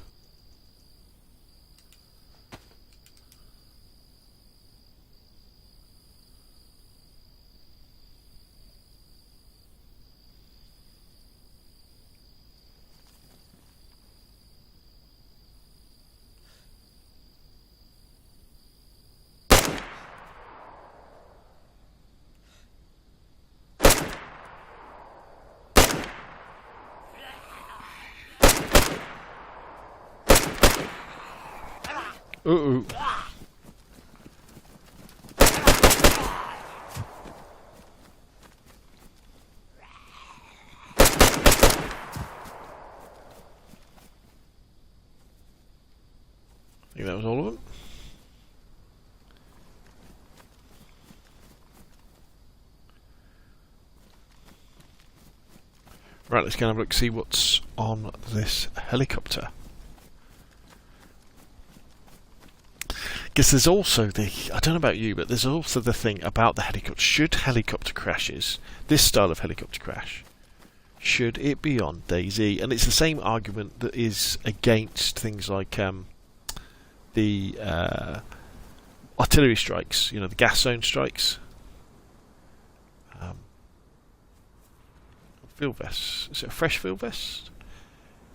Uh-oh. I think that was all of them. Right, let's go and have a look, see what's on this helicopter. Because there's also I don't know about you, but there's also the thing about the helicopter. Should helicopter crashes, this style of helicopter crash, should it be on DayZ? And it's the same argument that is against things like the artillery strikes, the gas zone strikes. Field vest. Is it a fresh field vest?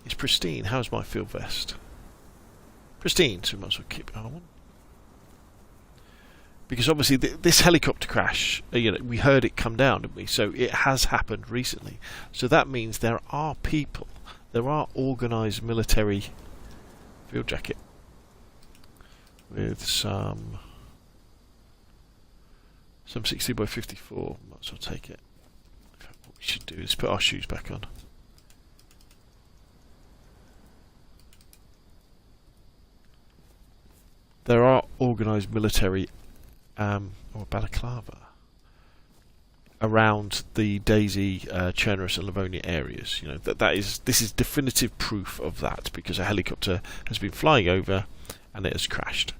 It's pristine. How's my field vest? Pristine, so we might as well keep it on. Because obviously this helicopter crash, we heard it come down, didn't we? So it has happened recently. So that means there are people, there are organised military field jacket with some 60 by 54. Might as well take it. What we should do is put our shoes back on. There are organised military or balaclava around the DayZ, Chernihiv and Livonia areas. This is definitive proof of that, because a helicopter has been flying over and it has crashed.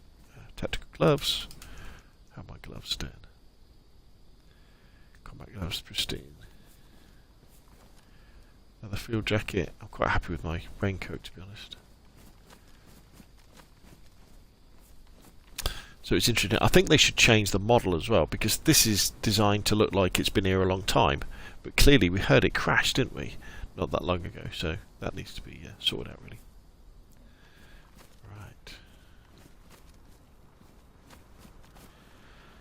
Tactical gloves. How are my gloves doing? Combat gloves, pristine. Another field jacket. I'm quite happy with my raincoat, to be honest. So it's interesting. I think they should change the model as well, because this is designed to look like it's been here a long time. But clearly we heard it crash, didn't we? Not that long ago. So that needs to be sorted out, really. Right.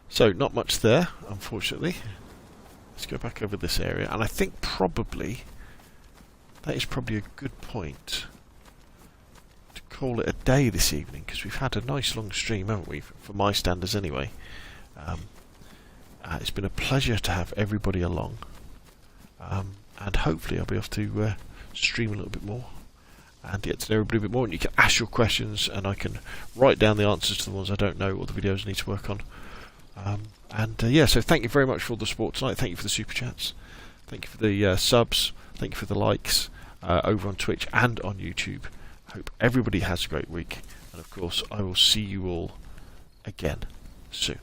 So not much there, unfortunately. Let's go back over this area. And I think probably that is probably a good point to call it a day this evening, because we've had a nice long stream, haven't we, for my standards anyway. It's been a pleasure to have everybody along, and hopefully I'll be able to stream a little bit more and get to know everybody a bit more, and you can ask your questions and I can write down the answers to the ones I don't know or the videos I need to work on. So thank you very much for all the support tonight. Thank you for the super chats, thank you for the subs, thank you for the likes over on Twitch and on YouTube. Hope everybody has a great week, and of course I will see you all again soon.